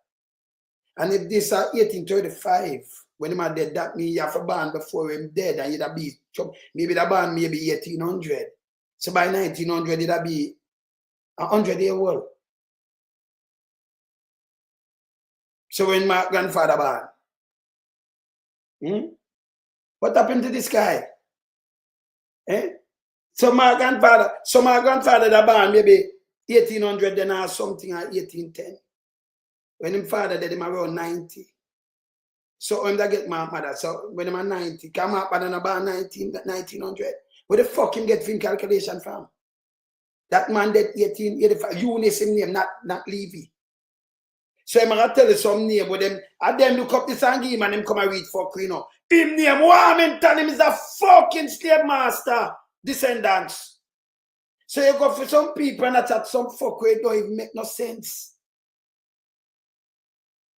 And if this is 1835, when him dead, that means you have a born before him dead, and you'd be maybe the born maybe 1800. So by 1900, it'd be 100 years old. So when my grandfather born, what happened to this guy? Eh? So my grandfather that born maybe 1800 then or something, or 1810. When him father did him around 90. So when I get my mother, so when I'm 90, come up and about 1900. Where the fuck him get fin calculation from? That man did 1885. Eunice him name, not Levy. So I'm gonna tell you some name with them. And them look up this and give him and him come and read for you know. Him name Warmington, him is a fucking slave master. Descendants. So you go for some people and that's some fuck where it don't even make no sense.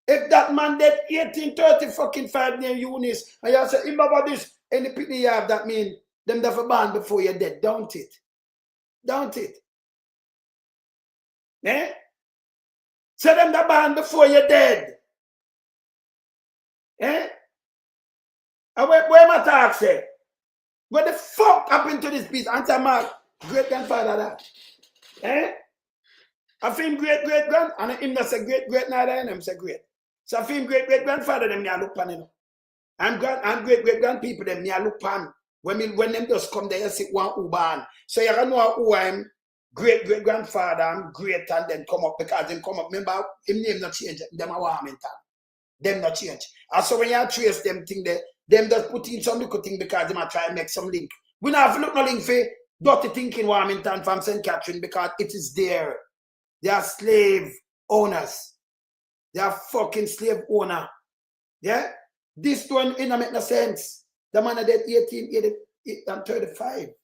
If that man did 1830 fucking 5 near Eunice, and you say, him about this, any people you have, that mean them that for born before you're dead, don't it? Don't it? Eh? So them that born before you're dead. Eh? And where my talk say? What the fuck happened to this piece? Answer my great-grandfather that. Eh? I feel great-great-grand, and him that say great-great neither, and him say great. So I feel great-great-grandfather them I look pan, you know. And great-great-grand people them I look pan. When them just come there, you see one who born. So you don't know who I'm great-great-grandfather, I'm great, and then come up because them come up. Remember, him name not change, them are Warmington. Them not change. And so when you trace them thing there, them just put in some little thing because they might try and make some link. We don't have to look no link for dirty thinking Warmington from St. Catherine because it is there. They are slave owners. They are fucking slave owner. Yeah? This one ain't make no sense. The man that 1835.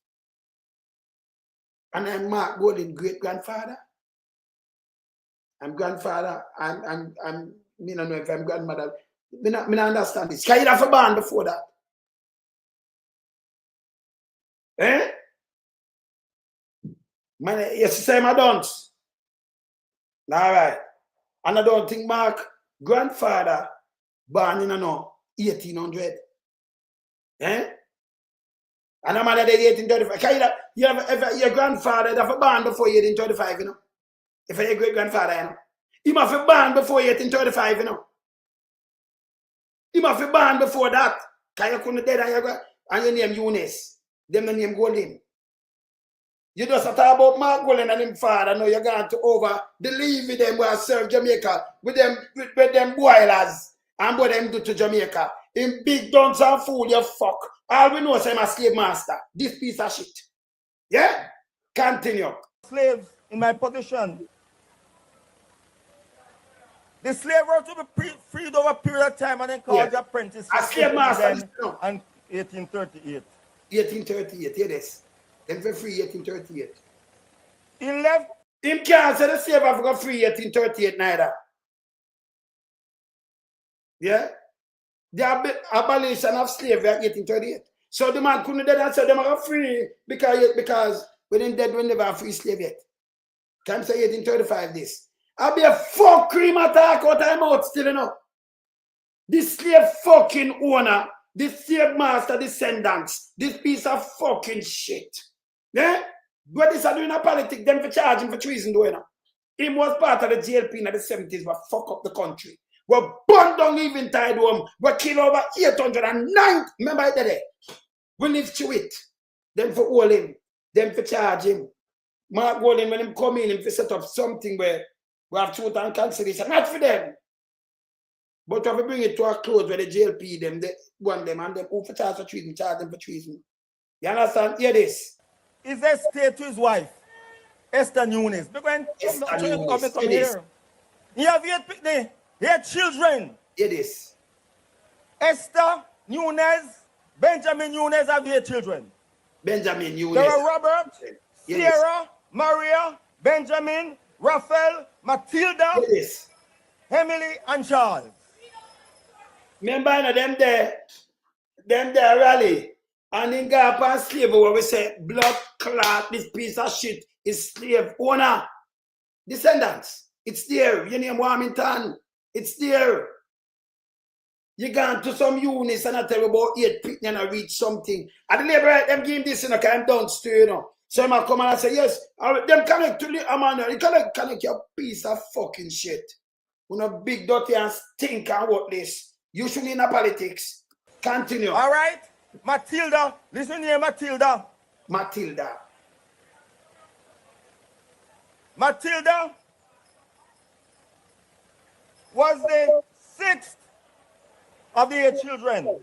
And I'm Mark Golding, great-grandfather. I'm grandfather. I'm me don't know if I'm grandmother. Me not understand this. Can you have a band before that? Eh? Man, yes, say I don't. All right. And I don't think Mark grandfather born in 1800. Eh? And I'm at 1835. Can you have your grandfather have a born before 1835, you know? If your great grandfather, you know. He must have born before 1835, you know. He must have born before that. Can you couldn't dead and your name Eunice? Them the name Golden. You just talk about Mark Golden and him father. Now you're going to over believe with them who serve Jamaica with them boilers and what them do to Jamaica. In big guns and food, you fuck. All we know is I'm a slave master. This piece of shit. Yeah? Continue. Slaves in my position. The slave were to be freed over a period of time and then called the apprentice. A slave master. And 1838. 1838, yes. Them for free 1838. He left. Him can't say the slave have got free 1838 neither. Yeah? The abolition of slavery at 1838. So the man couldn't dead and say them are free because when them dead when they were free slave yet. Can't say 1835 this. I'll be a fuck cream attack out I'm out still, you know. This slave fucking owner, this slave master descendants, this piece of fucking shit. Yeah? What is doing a politics, them for charging for treason, though, you know. He was part of the JLP in the 70s, but fuck up the country. We burned down even tide home. We killed over 809. Remember that day? We live through it. Them for hold him. Them for charge him. Mark Golden, when him come in, him for set up something where we have truth and conciliation. Not for them. But if we bring it to a close where the JLP, them, they want them, and them who for charge for treason, charge them for treason. You understand? Hear this. Is a stay to his wife, Esther Nunes. Because come here. He have 8 children. Hear this. Esther Nunes, Benjamin Nunes have 8 children. Benjamin Nunes. There are Robert, Yes. Sarah, Maria, Benjamin, Raphael, Matilda, Yes. Emily, and Charles. Remember, you know, them there rally. And in Gapa slave where we say blood clot, this piece of shit is slave owner. Descendants. It's there. Your name Warmington. It's there. You gone to some units and I tell you about 8 people and I read something. And the labor, them give this in a kind of downstairs, you know. So I come and I say, yes, them connect to the man, you connect your piece of fucking shit. You know, big dirty and stink and what this. Usually in a politics. Continue. All right. Matilda. Listen here, Matilda. Matilda. Matilda was the 6th of the 8 children.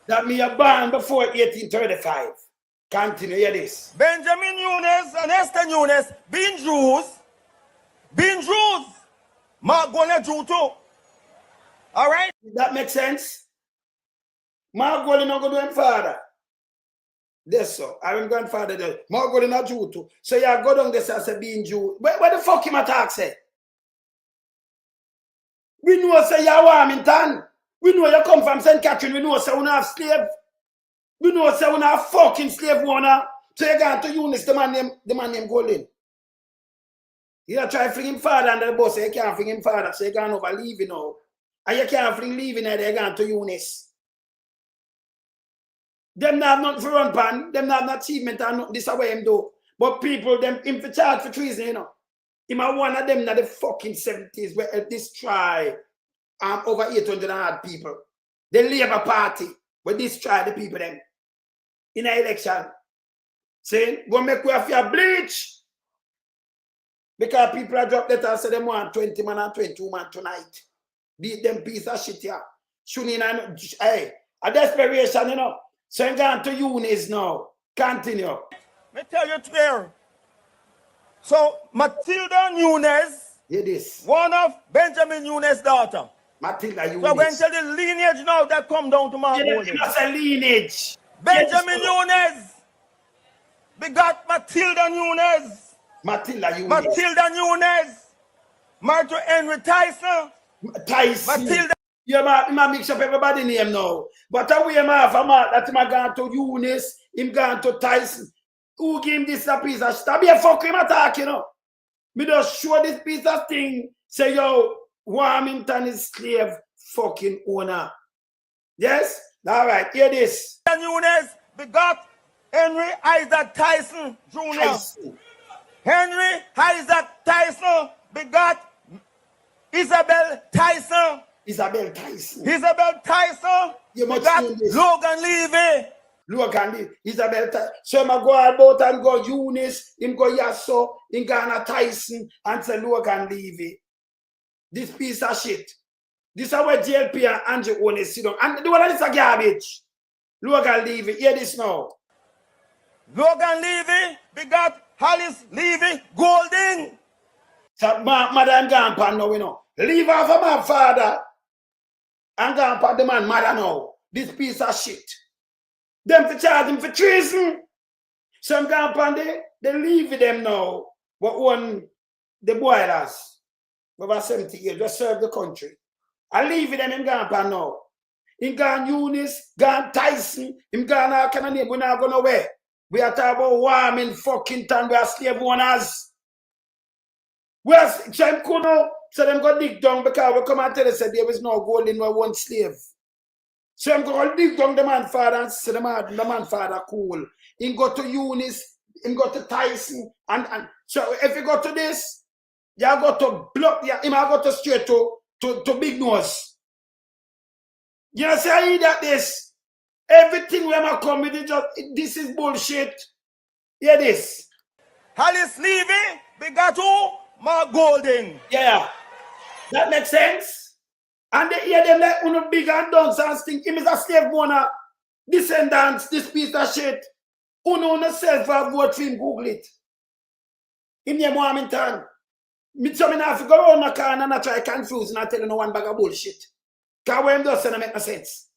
That me a born before 1835. Continue, hear this. Benjamin Nunes and Esther Nunes being Jews. Mark Golden Jew too. All right? That makes sense? Mark Golden not going to do father. That's so. I'm grandfather there. Mark Golden not Jew too. So you go down there and say being Jew. Where the fuck him attack say? We know say you're Warmington. We know you come from St. Catherine. We know say you have slave. We know say you have fucking slave owner. So you got to Eunice, the man named Golden. You try to fling him father under the bus. You can't fling him father. So you can't over leaving now. And you can't fling leaving there. You got to Eunice. Them not have nothing for run pan. Them not have no achievement and nothing. This is what him do. But people, them him for charge for treason, you know. Him are one of them in the fucking 70s where this try over 800 odd people. The Labour Party will destroy the people them in an election. Saying, go make we have to bleach. Because people are dropped letters say them want 20 man and 22 man tonight. Beat them piece of shit here. Shooting and hey, a desperation, you know. So I'm going to Eunice now. Continue. Let me tell you clear. So Matilda Nunes, one of Benjamin Nunes' daughter. Matilda Nunes. So I'm going to tell the lineage now that come down to Mark Golden. That's a lineage. Benjamin Nunes begot Matilda Nunes. Matilda Nunes. Matilda Nunes. Married to Henry Tyson. Tyson. Matilda. Yeah, man, mix up everybody name now. But away man, that him gone to Eunice, him gone to Tyson. Who give him this a piece of stuff? Be a fuck him attack, you know. Me just show this piece of thing. Say, yo, Warmington is slave fucking owner. Yes? All right, hear this. Nunes begot Henry Isaac Tyson Jr. Tyson. Henry Isaac Tyson begot Isabel Tyson. Isabel Tyson. Isabel Tyson You must begot know this. Logan Levy. Logan Levy. Isabel Tyson. So I go about and go Eunice, him go Yasso, him go Tyson, and say Logan Levy. This piece of shit. This is where JLP and Andrew own it, sit down. And the one is a garbage. Logan Levy, hear this now. Logan Levy begot Alice Levy Golding. So madam gone pan now, you know. Leave off of my father and gone pan the man mother now. This piece of shit. Them to charge him for treason. So I'm gone pan they leave them now. But when the boilers over 70 years just serve the country. I leave them in gone pan now. In gone Eunice, gone Tyson, in gone all kind of name, we're not going nowhere. We are talking about Warming fucking town, we are slave owners. We are so them go dig down because we come and tell us that there was no gold in one slave. So I'm going to dig down the man father and say the man father cool. He go to Eunice, he go to Tyson, and so if you go to this, you go to block, you go to straight to Big Nose. You know, say I that this. Everything we are come with it, just this is bullshit. Hear this. Alice Levy begot who? Mark Golding. Yeah. That makes sense. And they hear them like uno big and dance and think him is a slave owner. Descendants, this piece of shit. Uno self have vote for him, Google it. In your Warmington. Me tell me now if you go around the car and I try confuse and I tell you no one bag of bullshit. Because when does it make no sense?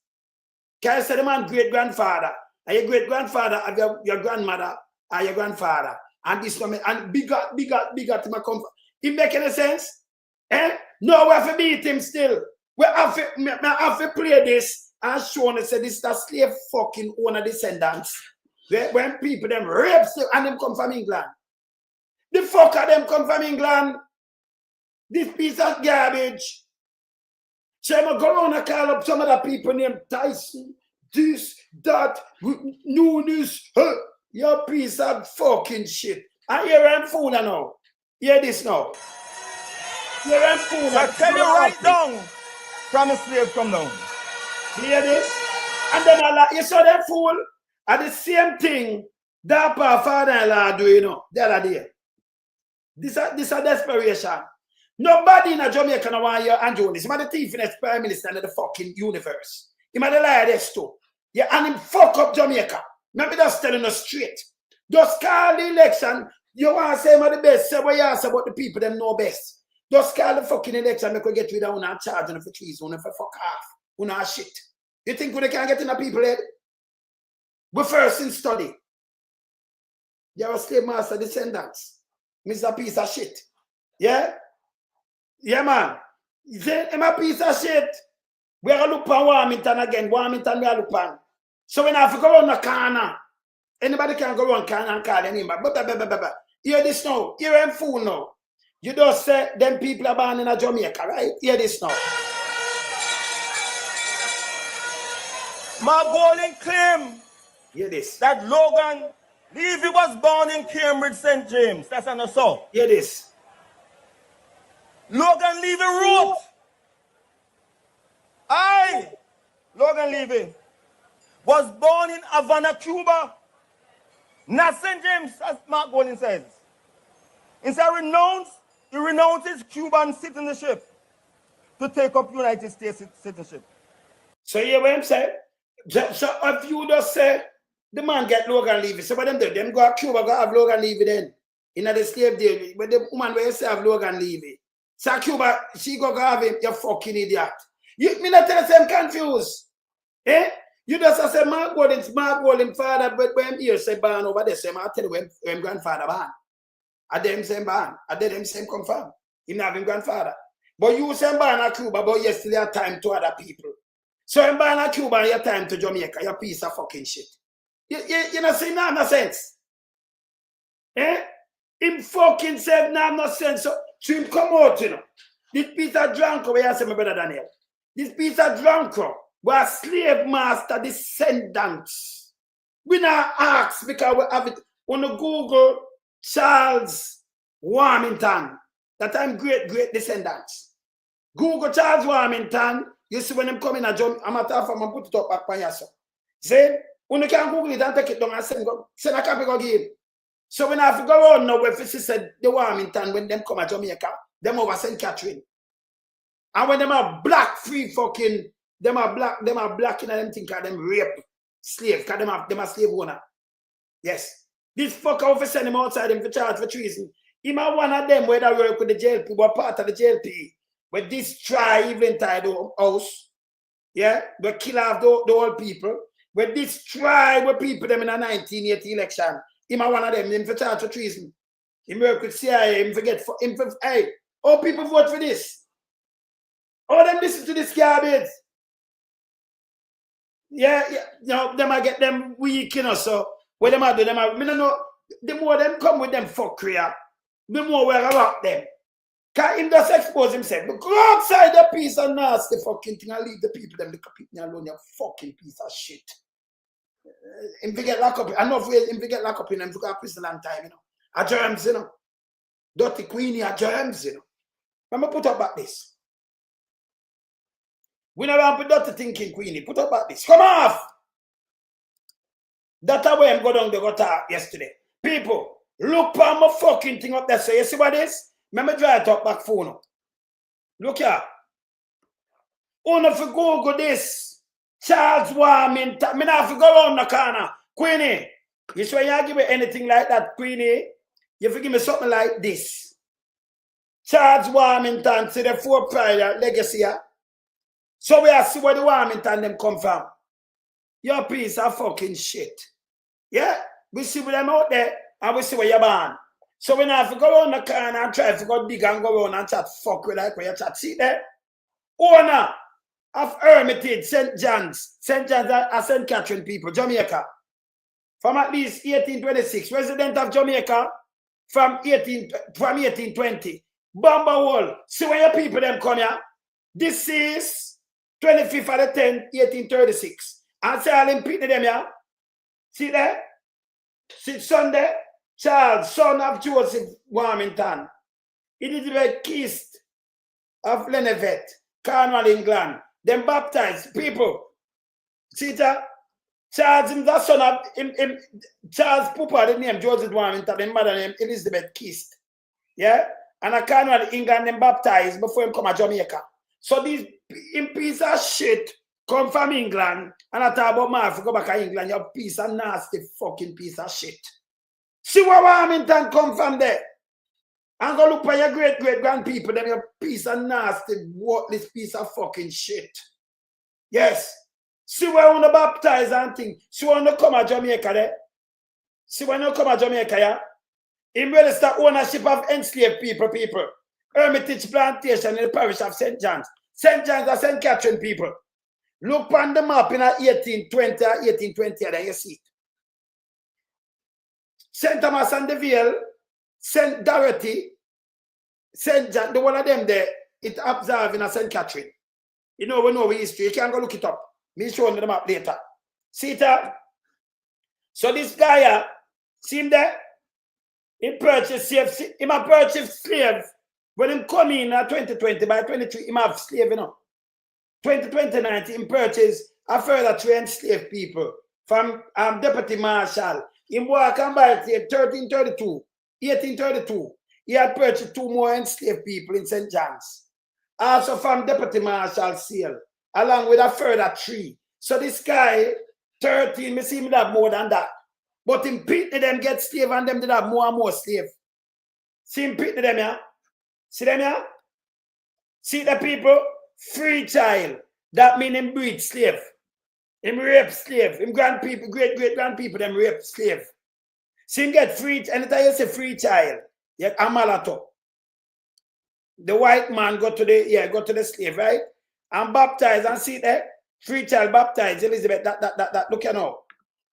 Can I say the man great-grandfather and your great-grandfather have your grandmother and your grandfather and this one and bigger to my comfort. It make any sense? Eh? No, we have to beat him still. We have to play this and show and say this is a slave fucking owner descendants. When people them rape still and them come from England. The fuck are them come from England? This piece of garbage. So I'm going to call up some other people named Tyson, this, that, Nunes, your piece of fucking shit. And here I'm fool now. Hear this now. Here I'm fool. I tell you right down from a slave come down. Hear this? And then you saw them fool. And the same thing that father-in-law do, you know, the other day. This is a desperation. Nobody in a Jamaica no want hear Andrew this. He might the thiefest prime minister in the fucking universe. He might lie this too. Yeah, and him fuck up Jamaica. Maybe just telling us straight. Just call the election. You want to say him the best. Say what you ask about the people them know best. Just call the fucking election. Make we get rid of one and charge for treason for fuck off. One shit. You think we can get in the people head? We first in study. You're a slave master descendants. Mr. Piece of shit. Yeah? Yeah, man. I'm a piece of shit. We are look on Warmington again. Warmington, we are look on. So when I go around the corner, anybody can go around the corner and call any man. Hear this now. Hear I'm fool now. You just say them people are born in a Jamaica, right? Hear this now. My Golding claim Hear this. that Logan Levy was born in Cambridge, St. James. That's an assault. Hear this. Logan Levy wrote, Logan Levy, was born in Havana, Cuba, not St. James, as Mark Golding says. Instead, he renounced his Cuban citizenship to take up United States citizenship. So you hear what I'm saying? So if you just say, the man get Logan Levy, so what them do? Them go to Cuba, go have Logan Levy then. In the slave day, but the woman where you say have Logan Levy. So Cuba, she go have him, you fucking idiot. You me not tell us I'm confused. Eh? You just say Mark Golden father, but when you say born over there, say I tell you when grandfather born. I them same born. I them same confirm. Him having grandfather. But you say born at Cuba, but you still have time to other people. So in born at Cuba, you have time to Jamaica, you piece of fucking shit. You know, say no sense. Eh? Him fucking said no sense. So him come out, you know. This piece of drunk, where you say my brother Daniel. This piece of drunk was slave master descendants. We now ask because we have it on the Google Charles Warmington. That I'm great descendants. Google Charles Warmington. You see when them come in a jump, I'm at half and put it up back by yourself. Say, when you can Google it and take it down and send a copy go give. So when I have to go on now, if she said the Warmington, when them come to Jamaica, them over St. Catherine. And when them are black free fucking, them are black and them think them rape slave, because them are slave owner. Yes. This fucker over send him outside him for charge for treason. Him are one of them where they work with the JLP, were part of the JLP. But this try even tie the house. Yeah, but kill off the old people. But this try with people them in a 1980 election. Him are one of them, him for charge for treason. Him work with CIA, him forget for him for hey, all people vote for this. All them listen to this garbage. Yeah, no, them I get them weak, you know. So what them I do, them I don't know. The more them come with them fuckery, the more we rock them. Cause him just expose himself. But go outside the piece of nasty fucking thing and leave the people them the people alone, you fucking piece of shit. Him forget lock up. I know if him forget lock up in them to go to prison a long time, you know. A germs, you know. Dirty Queenie a germs, you know. I'm gonna put up back this. We never have put dirty thinking, Queenie. Put up back this. Come off! That's why I'm going down the gutter yesterday. People, look on my fucking thing up there. So you see what this? Let me try to talk back phone. Look here. Only if you Google this, Charles Warmington. Me not have to go around the corner. Queenie, you swear you give me anything like that, Queenie? You have to give me something like this. Charles Warmington, see the four prior legacy. So we are see where the Warmington them come from. Your piece of fucking shit. Yeah? We see with them out there and we see where you're born. So we now have to go around the corner and try to go dig and go around and chat fuck with like where you chat. See there? Owner of Hermitage, St. John's and St. Catherine people, Jamaica. From at least 1826. Resident of Jamaica from 1820. Bamba Wall. See where your people them come here? This is 25th of the 10th, 1836. And say I'll impede them here. See there? See Sunday? Charles, son of Joseph Warmington. He did the kissed of Lenevet, Cornwall, England. Then baptized people. See that? Charles is the son of Charles Pooper, the name Joseph Warmington, the mother name Elizabeth Kissed. Yeah? And a Cornwall, England, then baptized before him come to Jamaica. So these piece of shit come from England, and I talk about my go back to England, you piece of nasty fucking piece of shit. See where Warmington come from there. And go look for your great-great-grand people, them your piece of nasty, worthless piece of fucking shit. Yes. See where you baptize and thing. See when you come to Jamaica there. See when you come to Jamaica, yeah? He register ownership of enslaved people. Hermitage Plantation in the parish of St. John's. St. John's and St. Catherine people. Look on the map in 1820 or 1820, and then you see it. St. Thomas and Deville, St. Dorothy, St. John, the one of them there, it observed in a St. Catherine. You know, we know history. You can go look it up. Me show you the map later. See it up? So this guy, see him there? He purchased slave. When him come in 2020, by 23, he have slave, you know. 2020-19, he purchased a further 3 enslaved people from Deputy Marshal. He walk and buy 1832. He had purchased 2 more enslaved people in St. John's. Also from Deputy Marshal sale, along with a further 3. So this guy, 13, me see him have more than that. But him pitney them get slave and them did have more and more slave. See him pitney them, yeah? See them, yeah? See the people? Free child. That means him breed slave. Him rape slave. Him grandpeople, great-great-grandpeople, them rape slave. See him get free, anytime you say free child, you get amalato. The white man go to the slave, right? And baptize and see there. Free child baptized, Elizabeth, that, look you know.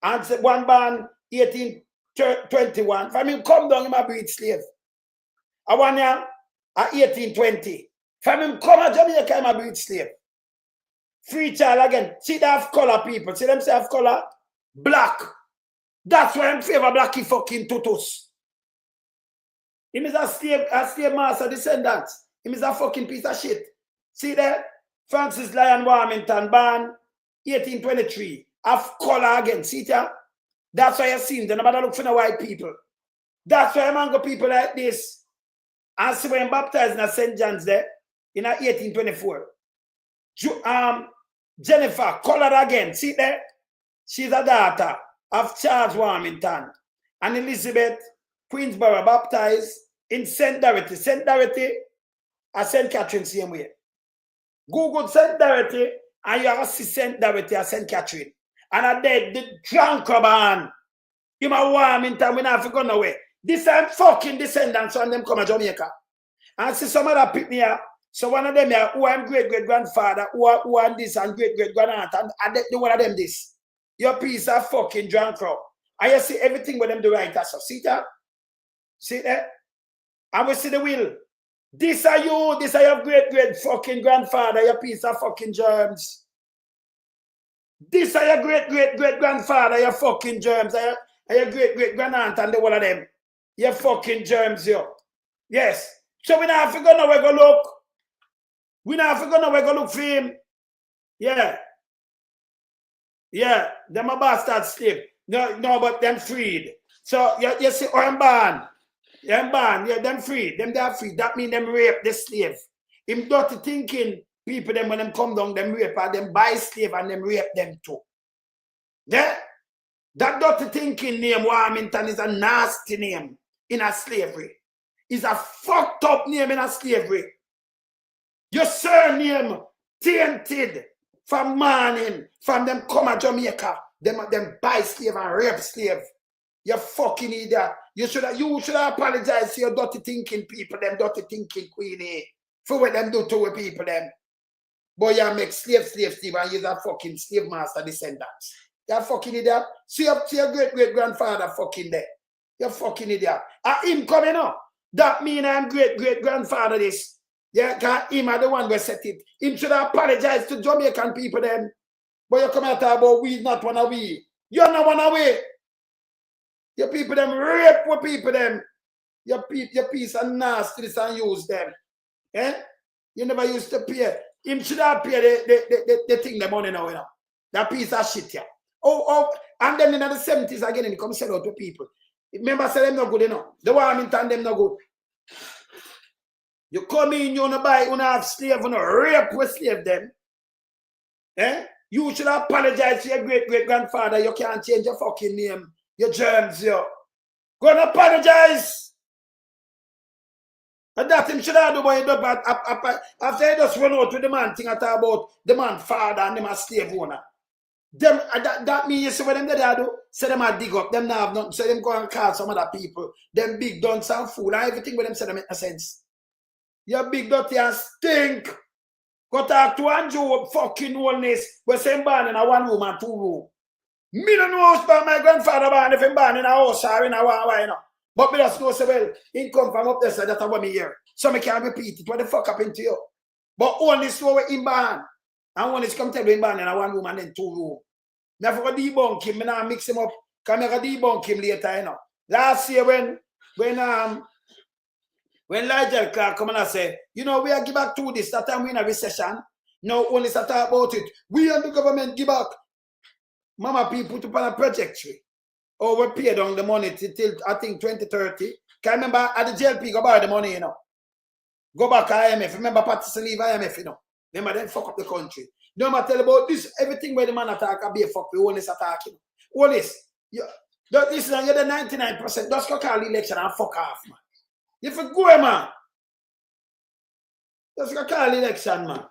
And say one born 1821. If I mean come down, him a breed slave. I want ya at 1820. If I mean come at Jamaica, him a breed slave. Free child again. See they have color people. See them say have color? Black. That's why I'm favor blacky fucking tutus. He is a slave master descendant. He is a fucking piece of shit. See there? Francis Lyon Warmington, born 1823. Have color again. See there? That's why you see them. Nobody look for the white people. That's why I'm people like this. And see when baptized in St. John's there in 1824. Jennifer, colored again. See there? She's a daughter of Charles Warmington. And Elizabeth Queensborough baptized in St. Dorothy. St. Dorothy and St. Catherine same way. Google St. Dorothy and you have to see St. Dorothy and St. Catherine. And I did the drunk man. You my Warmington, we not have to go nowhere. This time fucking descendants on them come to Jamaica. And see some other pick me up. So one of them here, who I'm great-great-grandfather, who are this and great-great-grandaunt, and the one of them this. Your piece of fucking drunk crowd. And you see everything with them do right. That's so. See that? See that? And we see the will. This are you, this are your great-great-fucking-grandfather, your piece of fucking germs. This are your great-great-great-grandfather, your fucking germs, and your great-great-grandaunt, and the one of them. Your fucking germs, yo. Yes. So we not have to go nowhere go look. We not have to go nowhere go look for him. Yeah. Yeah. Them a bastard slave. No, but them freed. So you see, I'm born. Them born. Yeah, them freed. Them they are free. That mean them rape the slave. Him dirty thinking people them when them come down, them rape and them buy slave and them rape them too. Yeah? That dirty thinking name Warmington is a nasty name in a slavery. It's a fucked up name in a slavery. Your surname tainted from morning, from them come to Jamaica, them buy slave and rape slave. You fucking idiot. You should apologize to your dirty thinking people, them dirty thinking queenie, for what them do to people them. Boy, you make slave, and you're a fucking slave master descendants. You're fucking idiot. See your great-great-grandfather fucking there. You're fucking idiot. Him coming up. That mean I'm great-great-grandfather this. Yeah, because him are the one who set it. Him should apologize to Jamaican people then. But you come out about we not one away. You're not one away. Your people them rape with people them. Your piece of nasty and use them. Eh? You never used to pay. Him should have paid the thing the money now, you know. That piece of shit here. Oh, and then in the 70s again, he come sell out to people. Remember, say them not good enough. The Warmington them not good. You come in, you wanna buy, you wanna have slave, you wanna rape with slave them. Eh? You should apologize to your great-great-grandfather. You can't change your fucking name. Your germs, yo. Go and apologize. And that him should have done what he done after he just run out with the man thing I talk about the man father and them a slave owner. Them that means you see what them they do? Say them a dig up, them now have nothing, say them go and call some other people, them big dunce and fool and everything with them say them make no sense. You big dirty and stink. Go talk to Andrew fucking wellness. We say him born in a 1 room and 2 room. Me don't know about my grandfather born if him born in a house or in a one, you know. But me just know say well, he come from up there, so that's what me hear. So me can't repeat it. What the fuck happened to you? But only so where him born. And when it's come tell him born in a 1 room and then 2 room. Me have to debunk him, me now mix him up. Can I debunk him later, you know. Last year when Nigel Clark come and say, you know, we are give back to this, that time we in a recession. No, only start about it. We and the government give back. Mama people put up on a trajectory. Oh, we pay down the money till I think 2030. Can I remember at the JLP go buy the money, you know. Go back to IMF. Remember Patterson leave IMF, you know. Remember then fuck up the country. No matter tell about this, everything where the man attack can be a fuck, we only attacking. All this. Listen, you're the 99%. Just go call the election and fuck off, man. You for go, man. Just go call the election, man.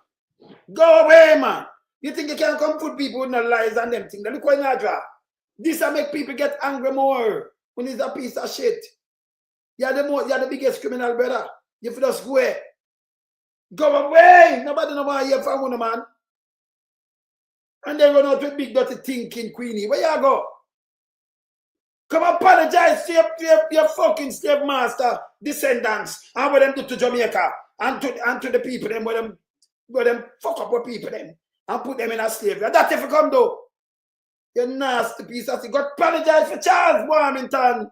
Go away, man. You think you can come put people with no lies and them things? Look what you draw. This will make people get angry more when it's a piece of shit. You're the biggest criminal, brother. You feel just go away. Go away. Nobody no want to hear from one man. And then run out with big dirty thinking, Queenie. Where you go? Come apologize to your fucking slave master, descendants, and what them do to Jamaica, and to the people, them where them fuck up with people, them, and put them in a slavery. That's if you come though. You nasty piece of thing. Go apologize for Charles Warmington.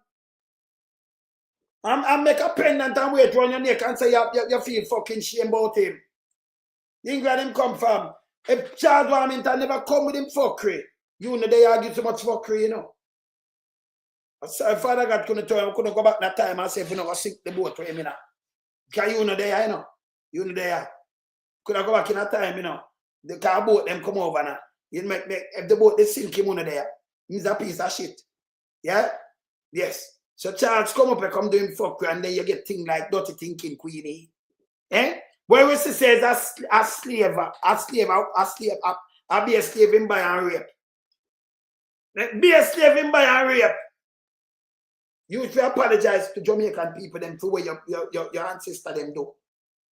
And make a pendant and wait around your neck and say you feel fucking shame about him. England him come from. If Charles Warmington never come with him fuckery, you know they argue so much fuckery, you know. So Father God couldn't go back that time and say if you not sink the boat for him, you know. Because you know there, you know. You know there. Could I go back in that time, you know. The car boat them come over now. You make if the boat they sink him under there, he's a piece of shit. Yeah? Yes. So Charles come up and come doing fuckery and then you get things like dirty thinking, Queenie. Eh? Where we says a slave, I'll be a slave in by and rape. Be a slave in by and rape. You should apologize to Jamaican people them for what your ancestor them do.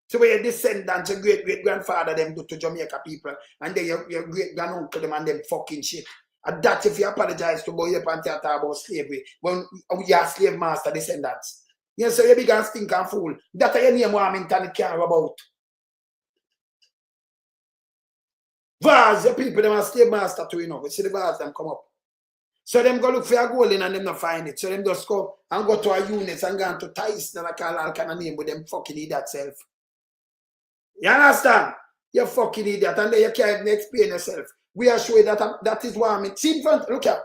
So where your descendants, your great-great-grandfather them do to Jamaica people, and then your great-granduncle them and them fucking shit. And that if you apologize to boy up and talk about slavery, when you are slave master descendants. Yes, so you big and stink and fool. That's your name Warmington it care about. Vars, the people them are slave master too, you know. We see the vars them come up. So them go look for a gold in and them not find it. So them just go and go to a unit and go to Thais and I call all kind of name with them fucking idiot self. You understand? You fucking idiot, and then you can't even explain yourself. We are showing that is Warmington. See in front, look at.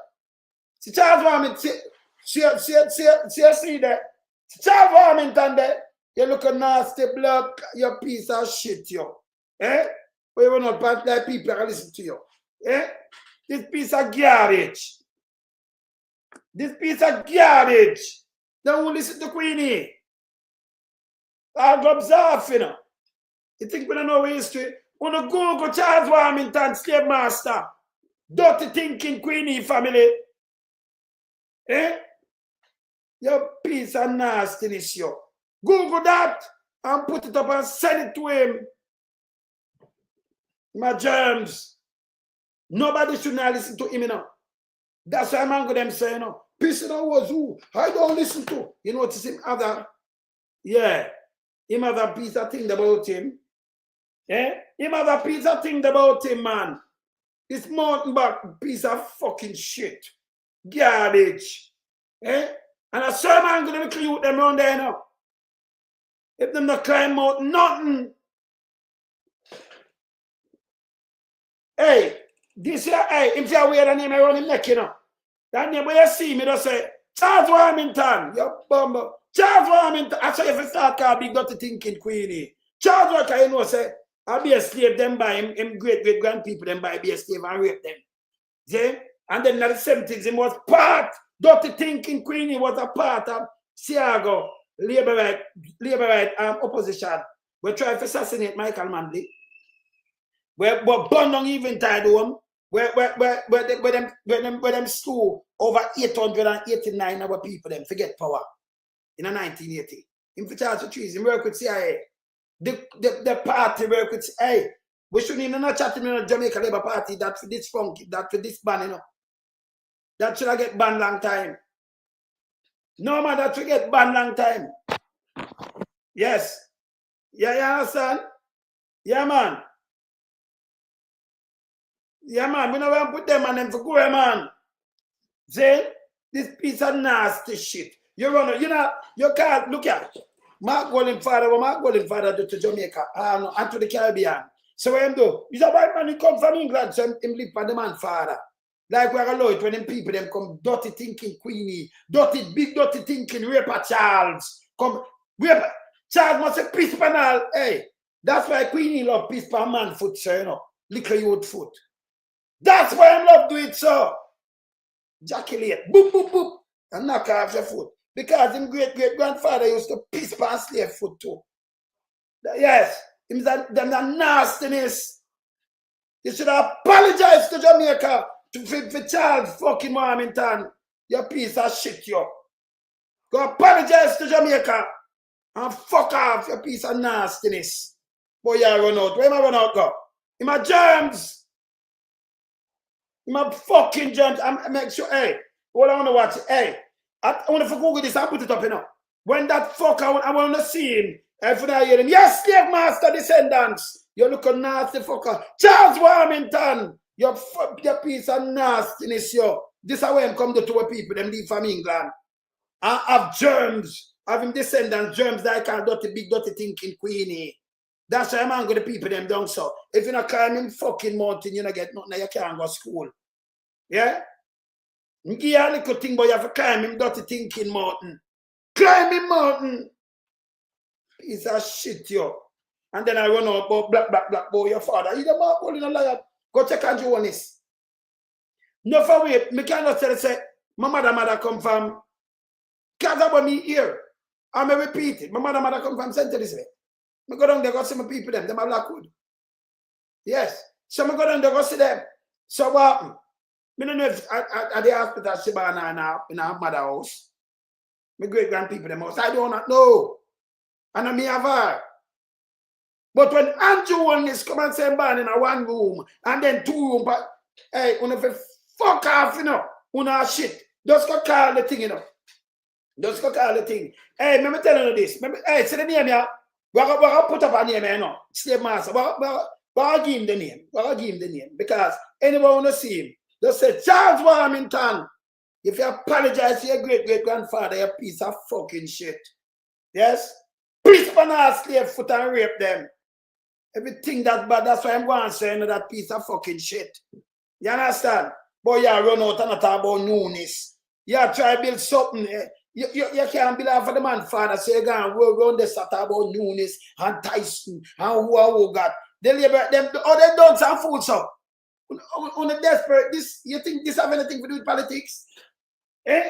See Charles Warmington, see there. See Charles Warmington there. You look a nasty blood, you piece of shit, yo. Eh? We will not pass like people and listen to you. Eh? This piece of garbage. This piece of garbage. Don't listen to Queenie. I'll go observe, you know. You think we don't know history? On the Google Charles Warmington, slave master. Dirty thinking Queenie family. Eh? Your piece of nastiness, yo. Google that and put it up and send it to him. My germs. Nobody should not listen to him, you know. That's why I'm angry them saying, you know, peace was who? I don't listen to. You know what is him other? Yeah. Him have a piece of thing about him. Eh? Him have a piece of thing about him, man. This mountain back piece of fucking shit. Garbage. Eh? And a sermon gonna include them around there now. If them not climb out, nothing. Hey, this year, hey, if you wear the name around him neck, you know. That name when you see me, just say, Charles Warmington, you bumble. Charles Warmington, I say if you start call big dirty thinking Queenie. Charles Warmington, you know, say, I'll be a slave, them by him great-great-grandpeople, them by be a slave and rape them. See? And then in the 70s, him was part, dirty thinking Queenie was a part of Siago, labor right opposition. We tried to assassinate Michael Manley. We burned down even tied home. Where them slew over 889 our people, them forget power in 1980. In for charge of trees, work with CIA. The party work with CIA. We shouldn't even not chat in the Jamaica Labour Party that for this funky, that for this ban, you know. That should have get banned long time. No man, that should get banned long time. Yes. Yeah, you understand? Yeah, man. Yeah, man, we never put them on them for go, man. See? This piece of nasty shit. You can't look at Mark Golden Father do to Jamaica and to the Caribbean. So what him do? He's a white man, he come from England, so him live for the man father. Like we are allowed when them people them come dirty thinking Queenie, big dirty thinking raper Charles. Come raper Charles must say peace panel. Hey, that's why Queenie love peace pan man foot, sir, you know. Little youth foot. That's why I love do it, sir. Ejaculate, boop, boop, boop, and knock off your foot. Because him great-great-grandfather used to piss pan slave foot too. Yes, him them nastiness. You should apologize to Jamaica for Charles fucking Warmington. You piece of shit, yo. Go apologize to Jamaica and fuck off, your piece of nastiness. Boy, you run out. Where am I run out, go? In my germs. In my fucking germs. I make sure, hey, all I want to watch, hey, I want to Google this, I put it up, you know. When that fucker, I want to see him. If I hear him, yes, slave master descendants. You look a nasty fucker. Charles Warmington, your piece of nastiness, yo. This is how I come to two people, them leave from England. I have germs, having descendants, germs that I can't dirty, big dirty thinking queenie. That's why I'm angry the people them down so. If you're not climbing fucking mountain, you don't get nothing, you can't go to school. Yeah? You give a little thing, but you have to climb him dirty thinking mountain. Climbing mountain. Piece of shit, yo. And then I run out about black boy, your father. He's a mark in a liar. Go check on Jonas. No for wait, me cannot say, my mother come from Kaza me here. I'm a repeat it. My mother come from St. Elizabeth. I go down there, go see my people, them are Blackwood. Yes. So I go down there, go see them. So what happened? I don't know if at the hospital, Shibana in our mother house. My great grandpeople, them house. I do not know. And I have her. But when Andrew Willis come and say born in a one room and then 2 room, but hey, when if fuck off, you know, una shit. Just go call the thing, you know. Just go call the thing. Hey, let me tell you this. Hey, see the name here. We're going to put up a name, you know. Slave master. We're give him the name. We're give him the name. Because anyone want to see him, just say, Charles Warmington. If you apologize to your great-great-grandfather, you're a piece of fucking shit. Yes? Piece of an slave foot and rape them. Everything that's bad, that's why I'm going to say, you know, that piece of fucking shit. You understand? Boy, you run out and not talk about newness. You try to build something. You can't build out for the man, father. So you go and roll around this talk about newness and Tyson and who got. They labor them, they done some food, so. On the desperate, this, you think this have anything to do with politics? Eh?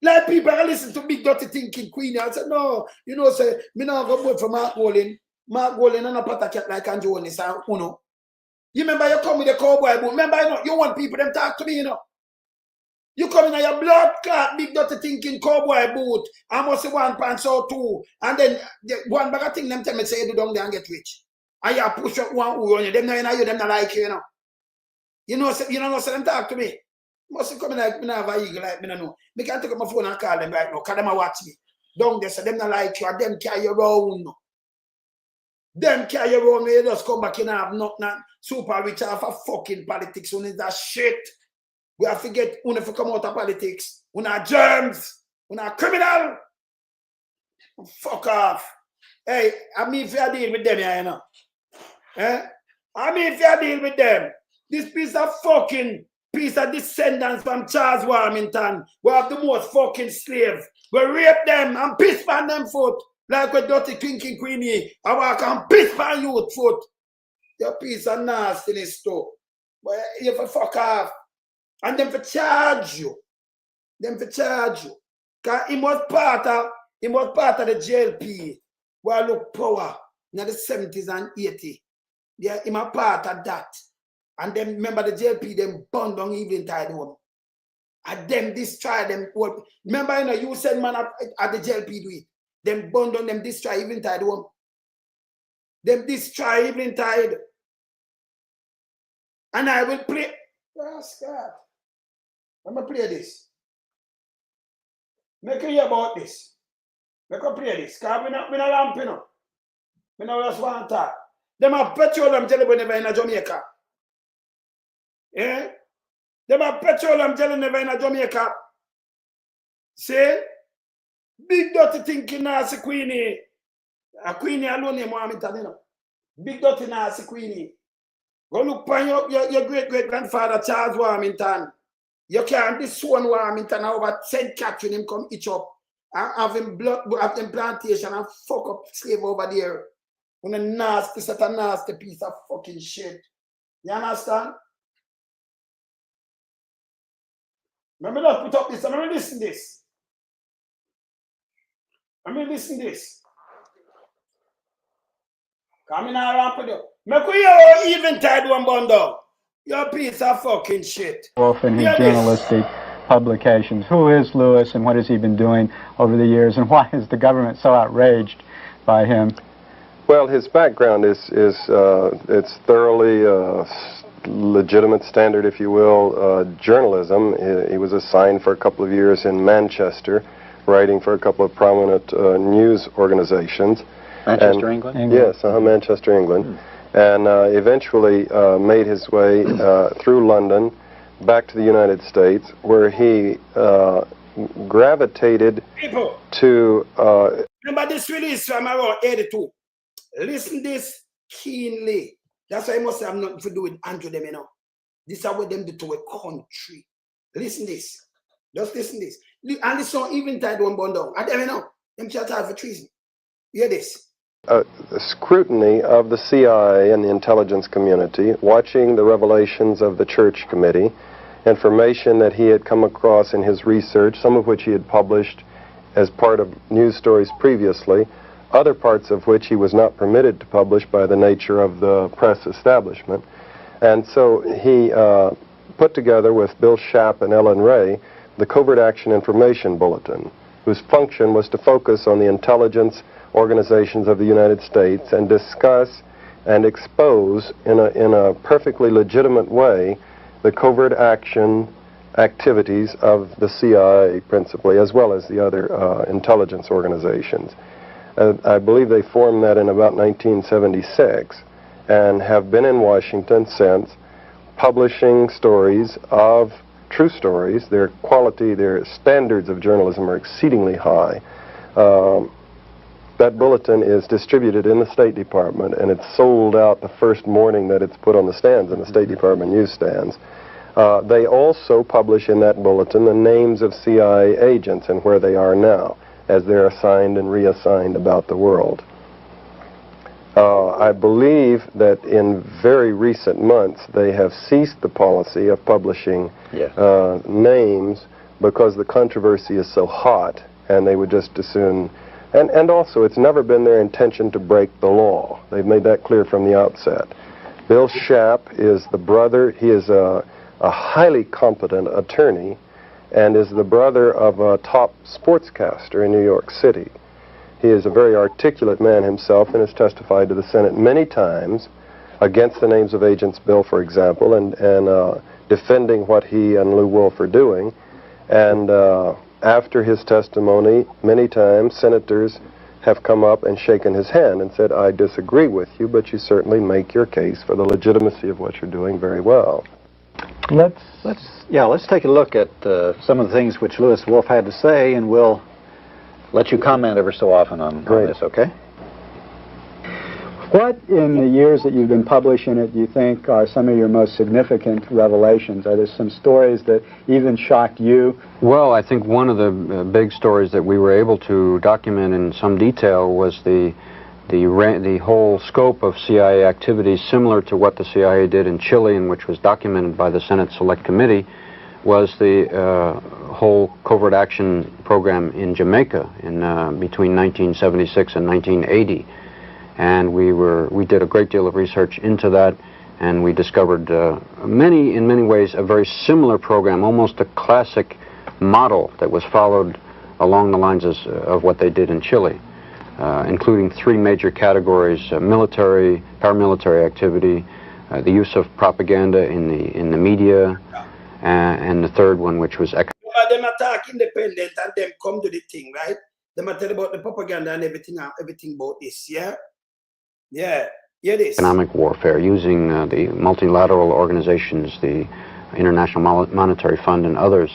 Like people are listening to big dirty thinking Queenie. I said, no, you know, say, me not go vote for Mark Golin. Mark Golin and a pot of cat like Andrew Jones and Uno. You remember you come with a cowboy boot. Remember, you know, you want people them talk to me, you know. You come in your blood clot, big dirty thinking cowboy boot. I must say 1 pound so 2. And then one bag of thing them tell me say you do down there and get rich. And you push up one who on you. Them know you them not like you, you know. You know, so them talk to me. Must come in like me not have a eagle like me no know. Me can't take up my phone and call them right now, because them a watch me. Down there, so them not like you, and them carry you around. Them carry you around, you just come back and have nothing super rich off of fucking politics. When is that shit? We have to get when if you come out of politics. When are germs, when are criminal. Fuck off. Hey, I mean if you deal with them, you know. Eh? I mean if you deal with them. This piece of descendants from Charles Warmington. We have the most fucking slaves. We rape them and piss on them foot. Like a dirty thinking Queenie. I walk and piss on you foot. Your piece of nastiness too. But you for fuck off. And them for charge you. Because he was part of the JLP. Where look power in the 70s and 80s. Yeah, he was part of that. And then remember the JLP, them burned down Evening Tide home. And them destroy them. Remember, you know, you said man at the JLP do it. Them burned down, them destroy Evening Tide home. Them destroy Evening Tide. And I will play. Oh, Scott. I'm going to play this. Make you hear about this. Make you play this. Because we're not ramping up. We don't just want to talk. Them have petroleum jelly never in Jamaica. Yeah? Them have petroleum jelly never in Jamaica. See? Big dirty thinking nasty Queenie. A Queenie alone in Warmington, you know. Big dirty nasty Queenie. Go look upon your great-great-grandfather Charles Warmington. You can't disown Warmington over St. Catherine him come each up and have him plantation and fuck up slave over there. On a nasty, such a nasty piece of fucking shit. You understand? Let me not put up this. Let me listen to this. Let me listen to this. Coming around for you. Make you even tied one bond dog. Your piece of fucking shit. Wolf and his Hear this. journalistic publications. Who is Lewis and what has he been doing over the years, and why is the government so outraged by him? Well, his background is it's thoroughly legitimate, standard, if you will, journalism. He was assigned for a couple of years in Manchester, writing for a couple of prominent news organizations. Manchester, England? Yes, Manchester, England. And eventually made his way through London back to the United States, where he gravitated People, to... remember this release from around 82. Listen this keenly. That's why I must have nothing to do with Andrew them, you know. This is what them do to a country. Listen this. Just listen this. And this song even tied one bond down. I don't even know. Them shut out for treason. Hear this. Scrutiny of the CIA and the intelligence community, watching the revelations of the Church Committee, information that he had come across in his research, some of which he had published as part of news stories previously, other parts of which he was not permitted to publish by the nature of the press establishment. And so he put together with Bill Schaap and Ellen Ray the Covert Action Information Bulletin, whose function was to focus on the intelligence organizations of the United States and discuss and expose in a perfectly legitimate way the covert action activities of the CIA principally, as well as the other intelligence organizations. I believe they formed that in about 1976 and have been in Washington since, publishing stories of true stories. Their quality, their standards of journalism are exceedingly high. That bulletin is distributed in the State Department, and it's sold out the first morning that it's put on the stands in the State Department newsstands. They also publish in that bulletin the names of CIA agents and where they are now, as they're assigned and reassigned about the world. I believe that in very recent months they have ceased the policy of publishing names because the controversy is so hot, and they would just as soon... And also, it's never been their intention to break the law. They've made that clear from the outset. Bill Schaap is the brother. He is a highly competent attorney and is the brother of a top sportscaster in New York City. He is a very articulate man himself and has testified to the Senate many times against the names of Agents Bill, for example, and defending what he and Lou Wolf are doing. And after his testimony, many times senators have come up and shaken his hand and said, I disagree with you, but you certainly make your case for the legitimacy of what you're doing very well. Let's take a look at some of the things which Lewis Wolf had to say, and we'll let you comment ever so often on this, okay? What, in the years that you've been publishing it, do you think are some of your most significant revelations? Are there some stories that even shocked you? Well, I think one of the big stories that we were able to document in some detail was the whole scope of CIA activities, similar to what the CIA did in Chile, and which was documented by the Senate Select Committee, was the whole covert action program in Jamaica in between 1976 and 1980. And we did a great deal of research into that, and we discovered in many ways a very similar program, almost a classic model that was followed along the lines of what they did in Chile, including three major categories: military, paramilitary activity, the use of propaganda in the media, and the third one, which was them attack independent and them come to the thing, right? Them tell about the propaganda and everything about this, yeah? Yeah, it is. Economic warfare, using the multilateral organizations, the International Monetary Fund and others,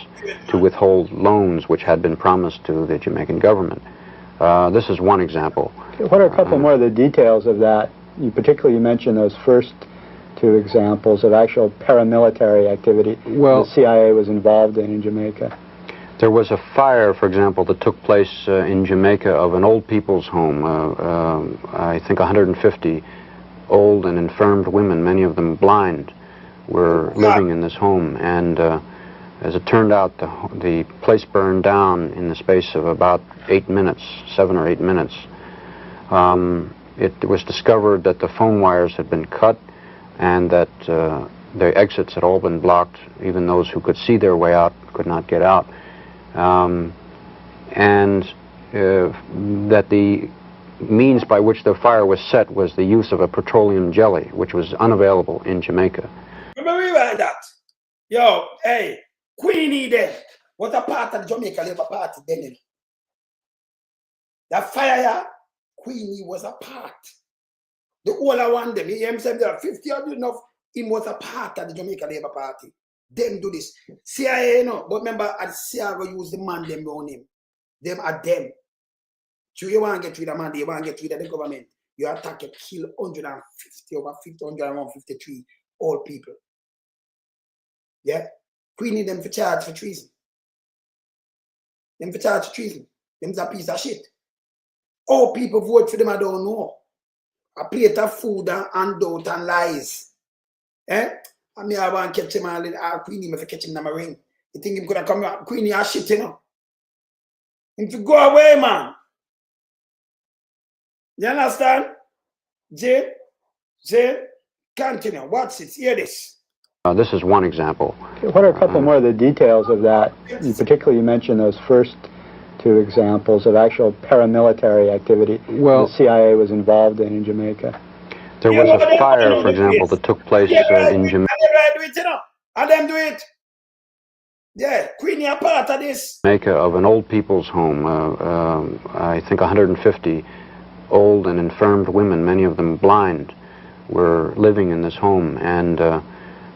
to withhold loans which had been promised to the Jamaican government. This is one example. What are a couple more of the details of that? You particularly mentioned those first two examples of actual paramilitary activity the CIA was involved in Jamaica. There was a fire, for example, that took place in Jamaica of an old people's home. I think 150 old and infirmed women, many of them blind, were living in this home. And as it turned out, the place burned down in the space of about 8 minutes, 7 or 8 minutes. it was discovered that the phone wires had been cut and that the exits had all been blocked. Even those who could see their way out could not get out. That the means by which the fire was set was the use of a petroleum jelly, which was unavailable in Jamaica. Remember that? Yo, hey, Queenie then was a part of the Jamaica Labour Party then. That fire, Queenie was a part. The older one, them, he himself, there are 50 or enough, he was a part of the Jamaica Labour Party. Them do this. CIA, no, but remember, at CIA, use the man, them on him. Them are them. So you want to get rid of man, you want to get rid of the government. You attack, you kill 150, over 50, 153 old people. Yeah? Queenie them for charge for treason. Them for charge for treason. Them's a piece of shit. All people vote for them, I don't know. A plate of food and handout and lies. Eh? I mean, I want to catch him all in Queenie, if I catch him in my ring. You think him gonna come out? Queenie are shit, you know? Him to go away, man. You understand? Jay, continue. Watch it. Hear this. This is one example. What are a couple more of the details of that? You mentioned those first two examples of actual paramilitary activity the CIA was involved in Jamaica. There was a fire, for example, that took place in Jamaica. And them do it. Yeah, Queenie are part of this. Jamaica, of an old people's home. I think 150 old and infirmed women, many of them blind, were living in this home. And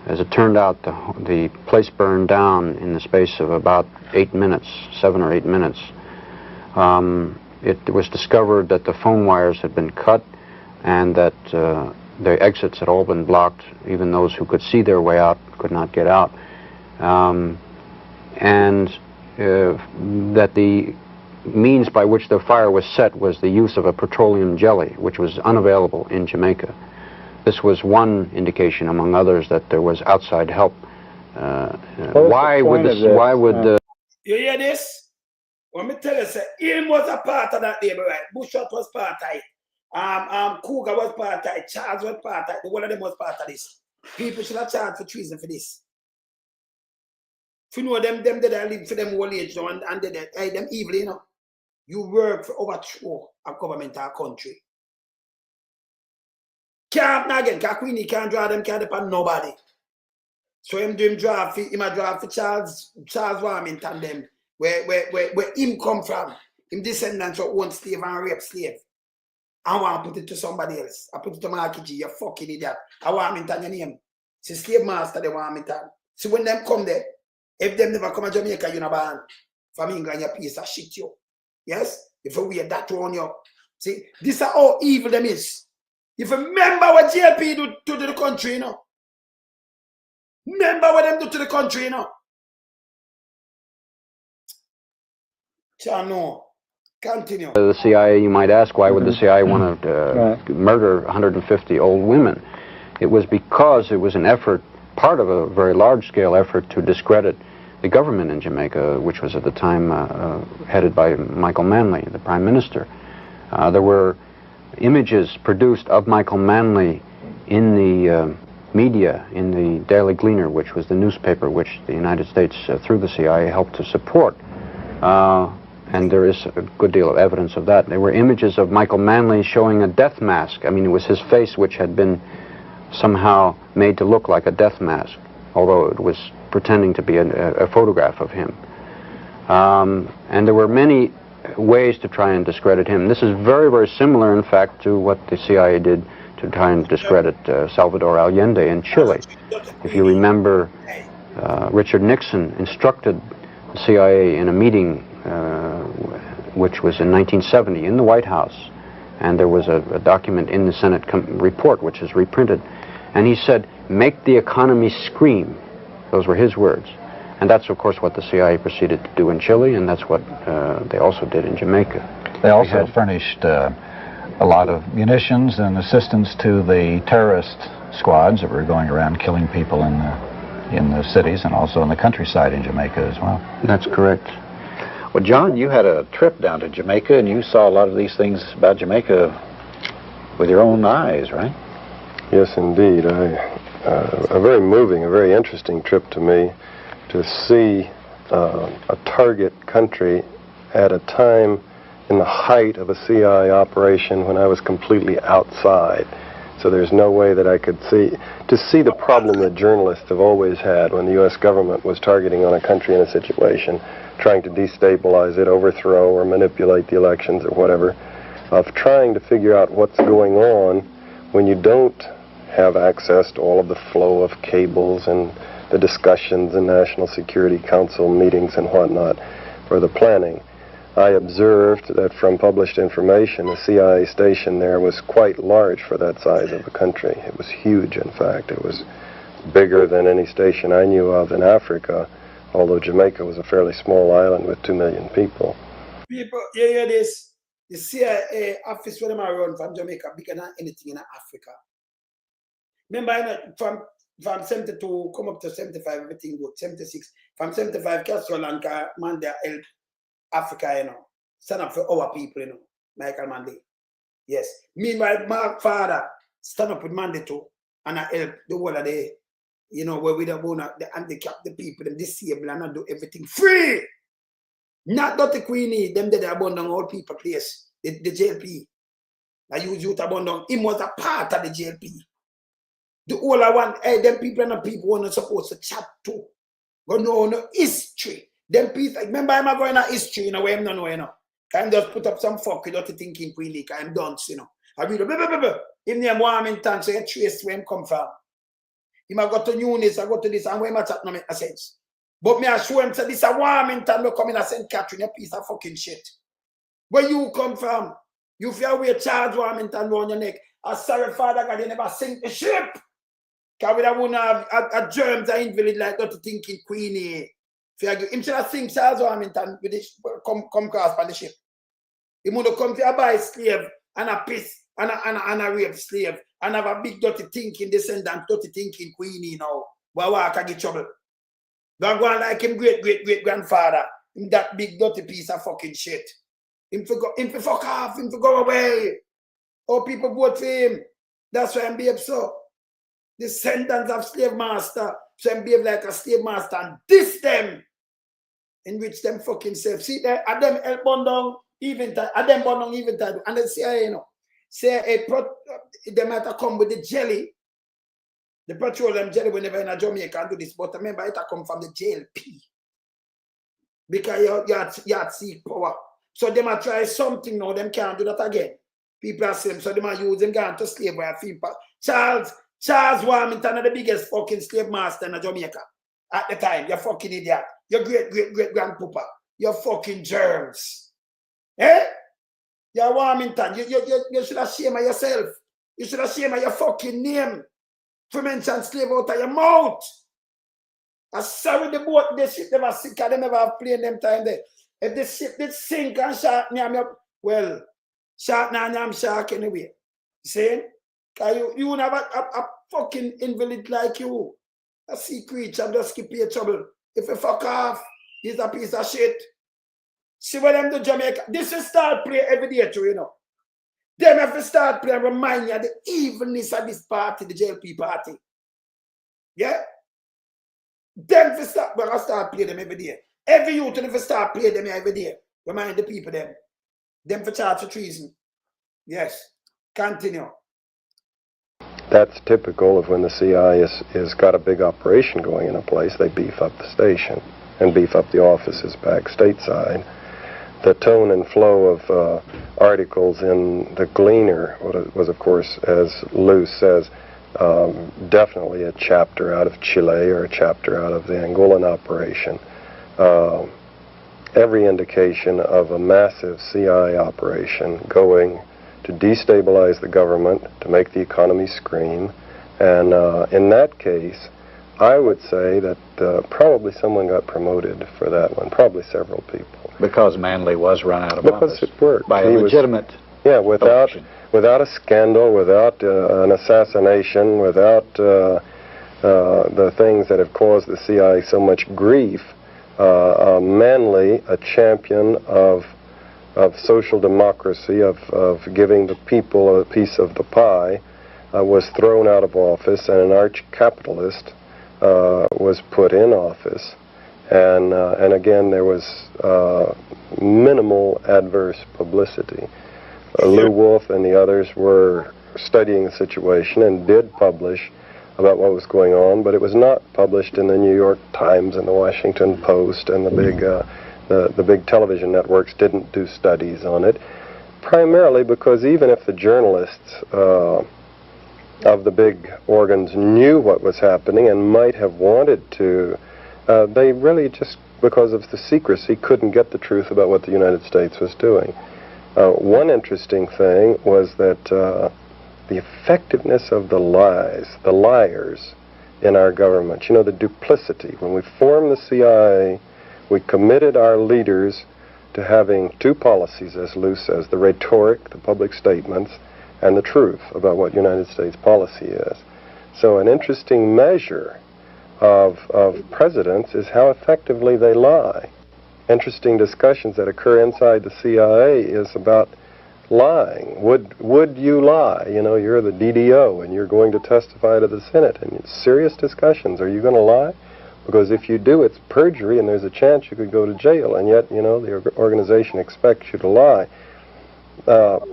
as it turned out, the place burned down in the space of about 8 minutes, 7 or 8 minutes. It was discovered that the phone wires had been cut and that the exits had all been blocked. Even those who could see their way out could not get out. That the means by which the fire was set was the use of a petroleum jelly, which was unavailable in Jamaica. This was one indication, among others, that there was outside help. Why would you hear this? When me tell you, say, him was a part of that labor, right? Bushot was part of it. Cougar was part of it. Charles was part of it. One of them was part of this. People should have charged for treason for this. If you know them that live for them old age and they them evil, you know. You work for overthrow a government or a country. Can't again, because Queenie can't draw them, can't depend on nobody. So him do him draft for Charles Warmington them, where him come from. Him descendants who own slave and rape slave. I want to put it to somebody else. I put it to Marky G, you fucking idiot. I Warmington your name. See slave master the Warmington. See when them come there, if them never come to Jamaica, you know ban. From England, you piece of shit you. Yes? If you wear that on you. See, this is how evil them is. If you remember what JP do to the country, you know. Remember what them do to the country, you know. Chano, continue. The CIA, you might ask, why would the CIA want to murder 150 old women? It was because it was an effort, part of a very large-scale effort to discredit the government in Jamaica, which was at the time headed by Michael Manley, the Prime Minister. There were images produced of Michael Manley in the media, in the Daily Gleaner, which was the newspaper which the United States, through the CIA, helped to support. And there is a good deal of evidence of that. There were images of Michael Manley showing a death mask. I mean, it was his face which had been somehow made to look like a death mask, although it was pretending to be a photograph of him. And there were many ways to try and discredit him. This is very, very similar, in fact, to what the CIA did to try and discredit Salvador Allende in Chile. If you remember, Richard Nixon instructed the CIA in a meeting which was in 1970 in the White House, and there was a document in the Senate report which is reprinted, and he said, "Make the economy scream." Those were his words. And that's, of course, what the CIA proceeded to do in Chile, and that's what they also did in Jamaica. They also furnished a lot of munitions and assistance to the terrorist squads that were going around killing people in the cities and also in the countryside in Jamaica as well. That's correct. Well, John, you had a trip down to Jamaica, and you saw a lot of these things about Jamaica with your own eyes, right? Yes, indeed. A very moving, a very interesting trip to me to see a target country at a time in the height of a CIA operation when I was completely outside. So there's no way that I could see the problem that journalists have always had when the U.S. government was targeting on a country in a situation, trying to destabilize it, overthrow or manipulate the elections or whatever, of trying to figure out what's going on when you don't have access to all of the flow of cables and the discussions in National Security Council meetings and whatnot for the planning. I observed that from published information, the CIA station there was quite large for that size of a country. It was huge, in fact. It was bigger than any station I knew of in Africa, although Jamaica was a fairly small island with 2 million people. People, you hear this? The CIA office where they run from Jamaica bigger than anything in Africa. Remember, from 72, come up to 75, everything good. 76, from 75, Castro and Mandela help Africa, you know, stand up for our people, you know, Michael Manley. Yes. Meanwhile, my father stand up with Manley too, and I help the whole of the, you know, where we don't want the handicapped, the people, them disabled, and I do everything free. Not that the Queenie, them that they abandon all people place, the JLP. I use youth abandon. Him was a part of the JLP. The whole I want, hey, them people and the people who are not supposed to chat to. But no history. Them people, remember I'm going to history, you know, where I'm not know, you know. I'm just put up some fuck without thinking Queen I'm done, you know. I read him name Warmington, so you trace where him come from. He might go to Eunice, I go to this, and where my chat no make sense. But me I show him, say, this a Warmington, no come in a St. Catherine, a piece of fucking shit. Where you come from? You feel we charge Warmington round your neck. I'm sorry, Father God, you never sink the ship. Because we don't have a germs and invalid like that to thinking Queenie. Him should have sing Charles Warmington with this come cross on the ship. He would have come to buy a slave and a piss and a rape slave and have a big dirty thinking descendant, dirty thinking Queenie now. But walk and get trouble. Don't go on like him great grandfather. Him that big dirty piece of fucking shit. Him to fuck off, him to go away. All people vote for him. That's why I'm behave so. Descendants of slave master. So I'm behave like a slave master and diss them. Enrich them fucking self. See that at them help burn down even time. At them burn down even time. And they say, you know, say they might have come with the jelly. The petroleum jelly whenever in a Jamaica and do this, but remember it come from the JLP. Because you had seek power. So they might try something now, them can't do that again. People are saying, so they might use them going to slave where I feel Charles Warmington is the biggest fucking slave master in Jamaica. At the time, you fucking idiot. Your great grandpapa. You're fucking germs. Eh? You're Warmington. You should have shame of yourself. You should have shame of your fucking name. To mention slave out of your mouth. I'm sorry the boat, the ship never sink, they never have plane them time there. If the ship did sink and shark well, shark now shark anyway. See? Because you won't have a fucking invalid like you. A sea creature just keep your trouble. If you fuck off, he's a piece of shit. See what them do Jamaica. This is start play every day too, you know. Them have to start play and remind you of the evilness of this party, the JLP party. Yeah? Them for start, but I start play them every day. Every youth if start play them every day. Remind the people them. Them for charge of treason. Yes. Continue. That's typical of when the CIA has got a big operation going in a place. They beef up the station and beef up the offices back stateside. The tone and flow of articles in the Gleaner was, of course, as Lou says, definitely a chapter out of Chile or a chapter out of the Angolan operation. Every indication of a massive CIA operation going to destabilize the government, to make the economy scream. And in that case, I would say that probably someone got promoted for that one, probably several people. Because Manley was run out of office. Because it worked. By a legitimate without a scandal, without an assassination, without the things that have caused the CIA so much grief, Manley, a champion of social democracy, of giving the people a piece of the pie, was thrown out of office, and an arch-capitalist was put in office. And again, there was minimal adverse publicity. Lew Wolf and the others were studying the situation and did publish about what was going on, but it was not published in the New York Times and the Washington Post, and the big television networks didn't do studies on it, primarily because even if the journalists of the big organs knew what was happening and might have wanted to, they really, just because of the secrecy, couldn't get the truth about what the United States was doing. One interesting thing was that the effectiveness of the liars in our government, you know, the duplicity. When we formed the CIA, we committed our leaders to having two policies, as Lew says: the rhetoric, the public statements, and the truth about what United States policy is. So an interesting measure of presidents is how effectively they lie. Interesting discussions that occur inside the CIA is about lying. Would you lie? You know, you're the DDO and you're going to testify to the Senate, and it's serious discussions. Are you going to lie? Because if you do, it's perjury and there's a chance you could go to jail, and yet, you know, the organization expects you to lie.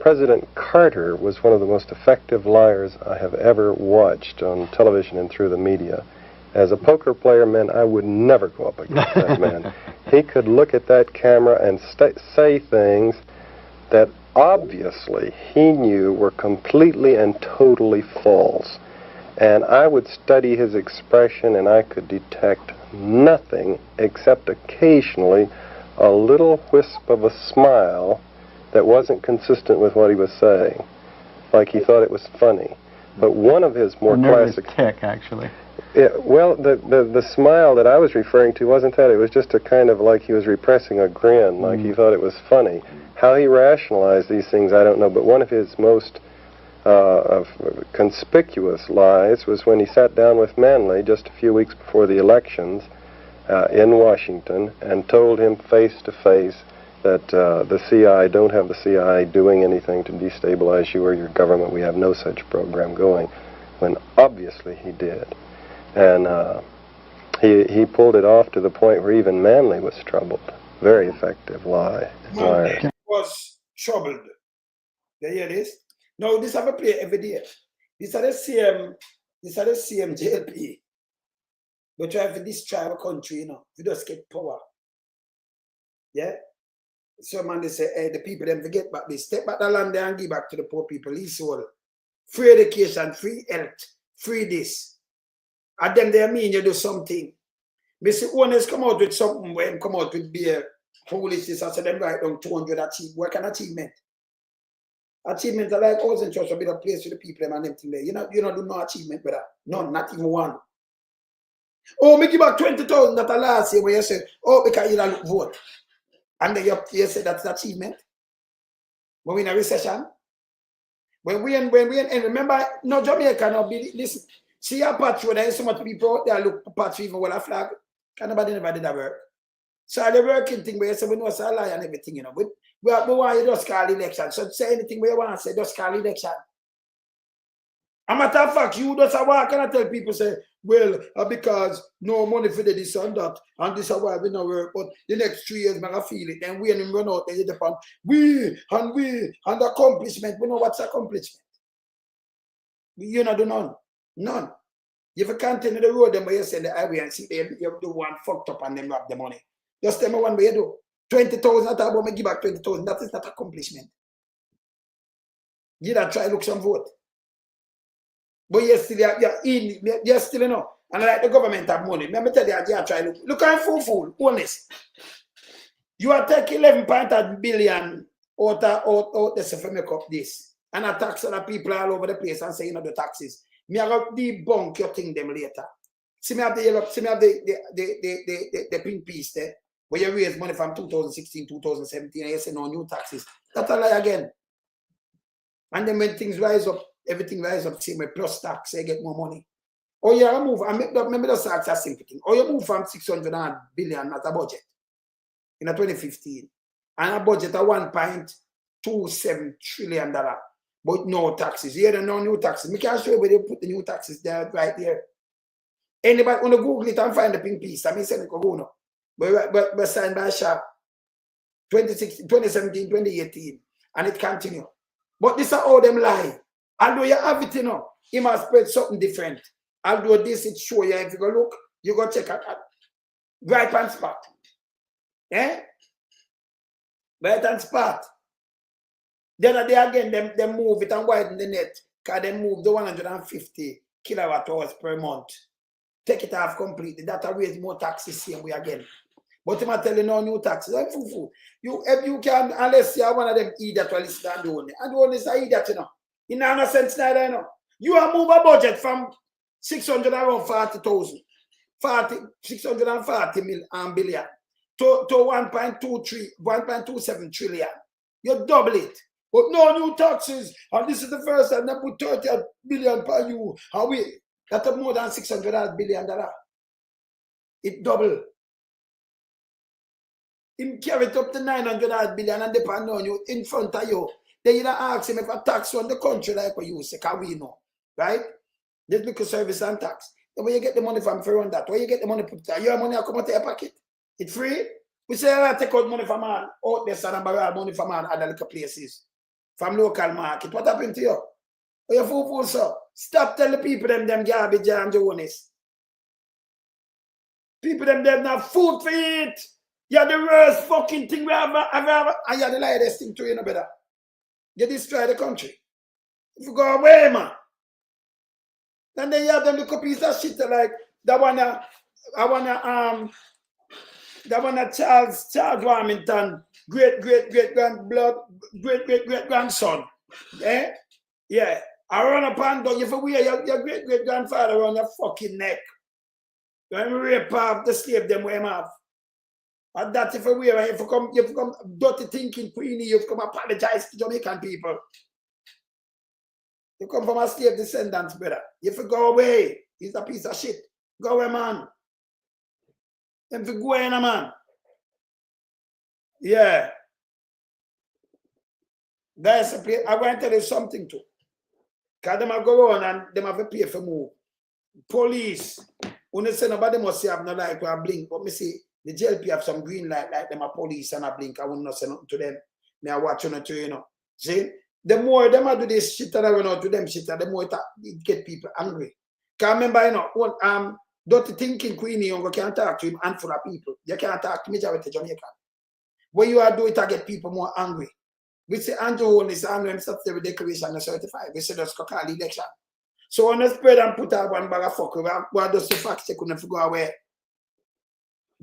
President Carter was one of the most effective liars I have ever watched on television and through the media. As a poker player, man, I would never go up against that man. He could look at that camera and say things that obviously he knew were completely and totally false. And I would study his expression, and I could detect nothing except occasionally a little wisp of a smile that wasn't consistent with what he was saying, like he thought it was funny. But one of his more classic tick, actually. Yeah, well, the smile that I was referring to wasn't that. It was just a kind of like he was repressing a grin, like he thought it was funny. How he rationalized these things, I don't know, but one of his most conspicuous lies was when he sat down with Manley just a few weeks before the elections in Washington and told him face to face that the CIA, don't have the CIA doing anything to destabilize you or your government. We have no such program going, when obviously he did. And he pulled it off to the point where even Manley was troubled. Very effective lie. Manley was troubled. You hear this? Now this have a play every day. These are the same JLP. But try to destroy our country, you know. We just get power. Yeah? So man, they say, hey, the people them forget back this. Take back the land there and give back to the poor people. Leasehold. Free education, free health, free this. And then they mean you do something. Mr. Owners come out with something when come out with beer foolishness. I said them write down 200 achieve. What kind of achievement? Achievement are like housing trust, a bit of place for the people and everything there. You know do no achievement, brother. None, not even one. Oh, me give back 20,000 that last year where you say, oh, because you don't vote. And then you say that's achievement. When we in a recession. When we and remember, no Jamaica no be listen. See a patch where there is so much people out there look patch even with a flag. Can nobody never did that work. So the working thing where you say we know it's a lie and everything, you know. But we want you just call election. So say anything where you want to say, just call election. A matter of fact, you just walk and tell people say, well, because no money for this and that, and this is why we don't work, but the next 3 years, I feel it. Then we and run out there, depend. We, and accomplishment. We know what's accomplishment. You know, do none. None. If you continue the road, then you send the highway and see them, you do one fucked up and then rob the money. Just tell me one way you do. 20,000, I talk about me give back 20,000. That is not accomplishment. You don't try to look some vote. But you're still, you know, and like the government have money. Let me tell you, you try to look at fool, honest. You are taking 11.8 billion out to make up this. And I tax other people all over the place and say, you know, the taxes. Me I got debunk your thing them later. See me have the yellow, see me have the pink piece there, where you raise money from 2016, 2017, and you say no new taxes. That's a lie again. And then when things rise up, everything rise up, same way, plus tax, you get more money. Or you move, and maybe just ask a simple thing. Or you move from 600 billion at a budget in 2015. and a budget of $1.27 trillion. But no taxes. Here there are no new taxes. I can show you where they put the new taxes there, right there. Anybody want to Google it and find the pink piece? I mean, send it go no. But signed by Sharp 2017, 2018, and it continue. But this is how them lie. Although you have it, you know, he must spread something different. Although this, it show you, if you go look, you go check out right hand spot. Eh? Right hand spot. The other day again, them move it and widen the net, because they move the 150 kilowatt hours per month. Take it off completely. That will raise more taxes same way again. But I'm telling you no new taxes. You, if you can, unless you are one of them idiot to listen and do it. And do is an idiot, you know. In no sense neither, you know. You are move a budget from 640,000, 640 billion to 1.27 trillion. You double it. But no new taxes. And this is the first time they put 30 billion per you. And we, that's more than $600 billion. It double. Him carry it up to $900 billion and depend on you in front of you. They either ask him if a tax on the country like what you say, can we know? Right? This look at service and tax. Then where you get the money from for on that? Where you get the money put there? Your money come out of your pocket. It's free. We say I take out money from man out there and borrow money from man other little places. From local market. What happened to you? Oh, you fool, sir. Stop telling people them garbage and Jonas. People them not food for it. You're the worst fucking thing we ever, and you're the lightest thing to you, know better. You destroy the country. If you go away, man. And then you have them little piece of shit like that one, Charles Warmington, great grandson. Eh? Yeah. I run upon dog, if you wear your great grandfather around your fucking neck. When we rape off the slave them we have. And that if you wear, if you come dirty thinking Queenie, you've come apologize to Jamaican people. You come from a slave descendants, brother. If you go away, he's a piece of shit. Go away, man. If you go in, man. Yeah. Guys, I want to tell you something too. Because them have go on and them have to pay for move. Police, when they say nobody must have no light or blink, but me see the JLP have some green light like them a police and a blink. I will not say nothing to them. Me I watch on it too, you know. See? The more them do this shit that I run out to them shit, the more it get people angry. Because remember, you know, dirty thinking Queenie, you can't talk to him and full of people. You can't talk to majority Jamaican. When you are doing it, I get people more angry. We say Andrew Holness is angry himself with declaration of 35. We say that's called election. So on the spread and put out one bag of fuck, what does the fact check couldn't go away?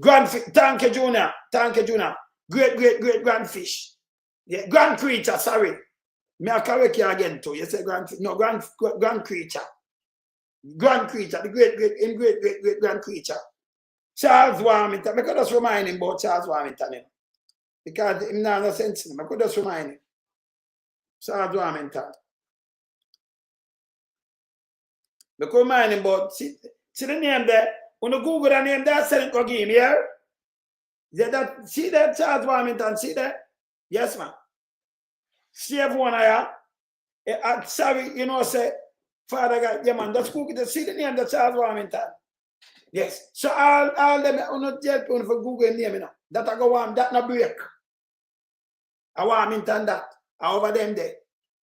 Thank you, Junior. Great grandfish. Yeah, grand creature, sorry. May I correct you again too? You say grand creature. Grand creature, the great grand creature. Charles Warmington. I could just remind him about Charles Warmington. Because him not no sense in him. I could just remind him. Charles Warmington. I could remind him about, see the name there? When you Google the name there, send it to him, yeah? See that Charles Warmington, see that? Yes, man. See everyone here. Sorry, you know, say, Father God, yeah, man, just Google it. See the name of Charles Warmington. Yes. So all them, you know, for Google name, you know. That I go on, that no break. I Warmington that. I over them there.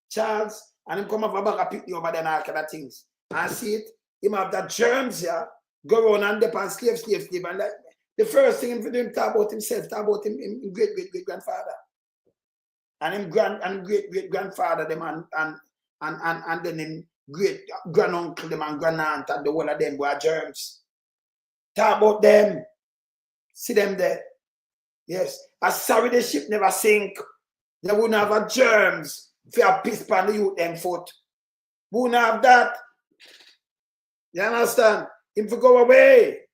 Charles, and him come up a bag of picnic over there and all kind of things. And see it, him have that germs here, go around and depend slave. And like, the first thing him do him talk about himself, talk about him great grandfather. And him great grandfather them and then him great granduncle them and grandaunt and the whole of them were germs. Talk about them. See them there. Yes. I'm sorry the ship never sink. They wouldn't have a germs for a piss pan the youth them foot. Wouldn't have that. You understand? Him to go away.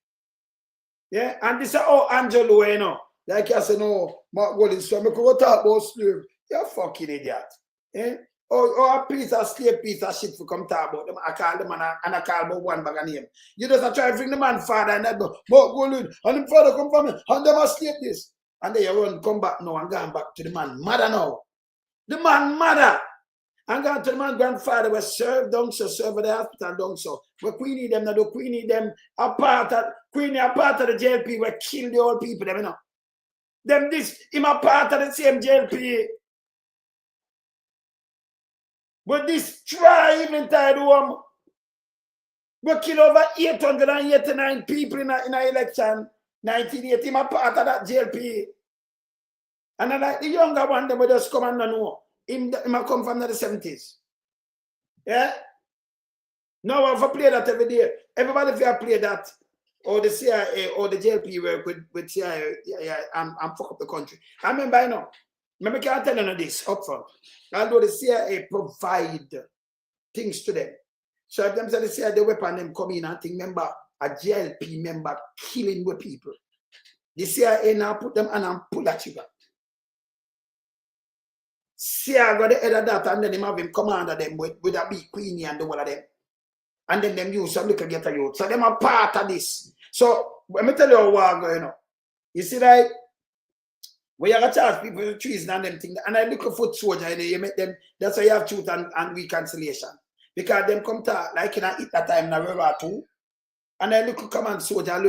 Yeah, and this is how Angelo, you know. Like I said, no, Mark Golding, so I could go talk about slave. You're a fucking idiot. Eh? Or a piece of slave, piece of shit to come talk about them. I call them and I call about one bag of name. You just try to bring the man father and that Mark Golding, and the father come from me, and them a slave this. And then you run, come back now and gone back to the man mother now. The man mother. And gone to the man grandfather was served down so, served at the hospital down so. But Queenie them, now the Queenie them are part of the JLP where kill the old people, them, you know. Them this, him a part of the same JLP. But this try even tied home. We kill over 889 people in an election. 1980, him a part of that JLP. And then like the younger one, they will just come and know. Him a come from the 70s. Yeah? Now I have play that every day. Everybody if you play that, or the CIA or the JLP work with CIA, I'm fuck up the country. I remember I know. Maybe can't tell you this up front. Although the CIA provide things to them. So if them say the CIA weapon them come in and think member a JLP member killing with people. The CIA now put them and pull that trigger. CIA got the head of that and then him have him commander them with a big Queenie and the whole of them. And then them use some little get a youth. So them are part of this. So let me tell you what going on. You see that when you have a charge people with treason and them things, and I look a foot soldier and you make them, that's why you have truth and reconciliation. Because them come to like in a hit that time in a World War II. And I look a command soldier,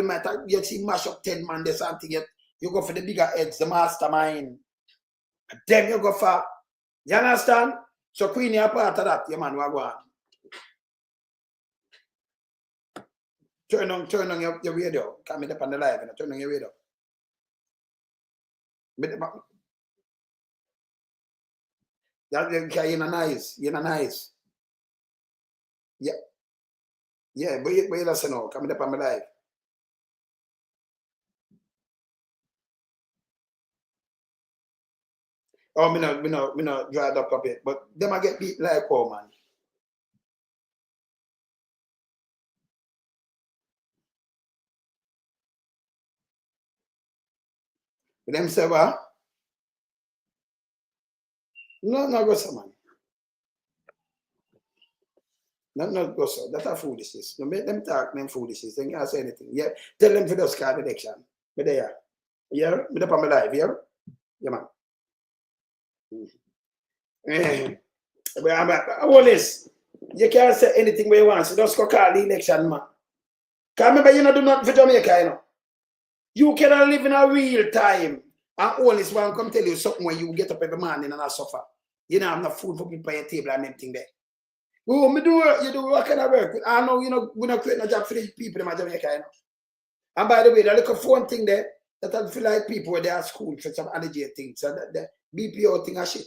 you see mash up 10 man, there's something you go for the bigger heads, the mastermind. And then you go for, you understand? So Queenie are part of that, your man will go on. Turn on your radio. Come up on the live and turn on your radio. That you're nice. You're nice. Yeah. Yeah, but you listen now. Come up on the live. Oh, me not dried up a bit, but them I get beat like oh man. Them say what? No go so man. No go so. That's a foolishness. No make them talk them foolishness. They can't say anything. Yeah. Tell them for those card election. But they are. Yeah, me up on my live, yeah? Yeah man. All this. You can't say anything where you want, so just go call the election, man. Because remember, you don't do nothing for Jamaica, you know. You cannot live in a real time. And all this one come tell you something when you get up every morning and I suffer. You know, I'm not food for people on your table and everything there. Oh, me do work, you do what kind of work? I know, you know, we're not creating a job for the people in Jamaica, you know. And by the way, the little phone thing there, that I feel like people where they are school for some allergy things, so the BPO thing and shit.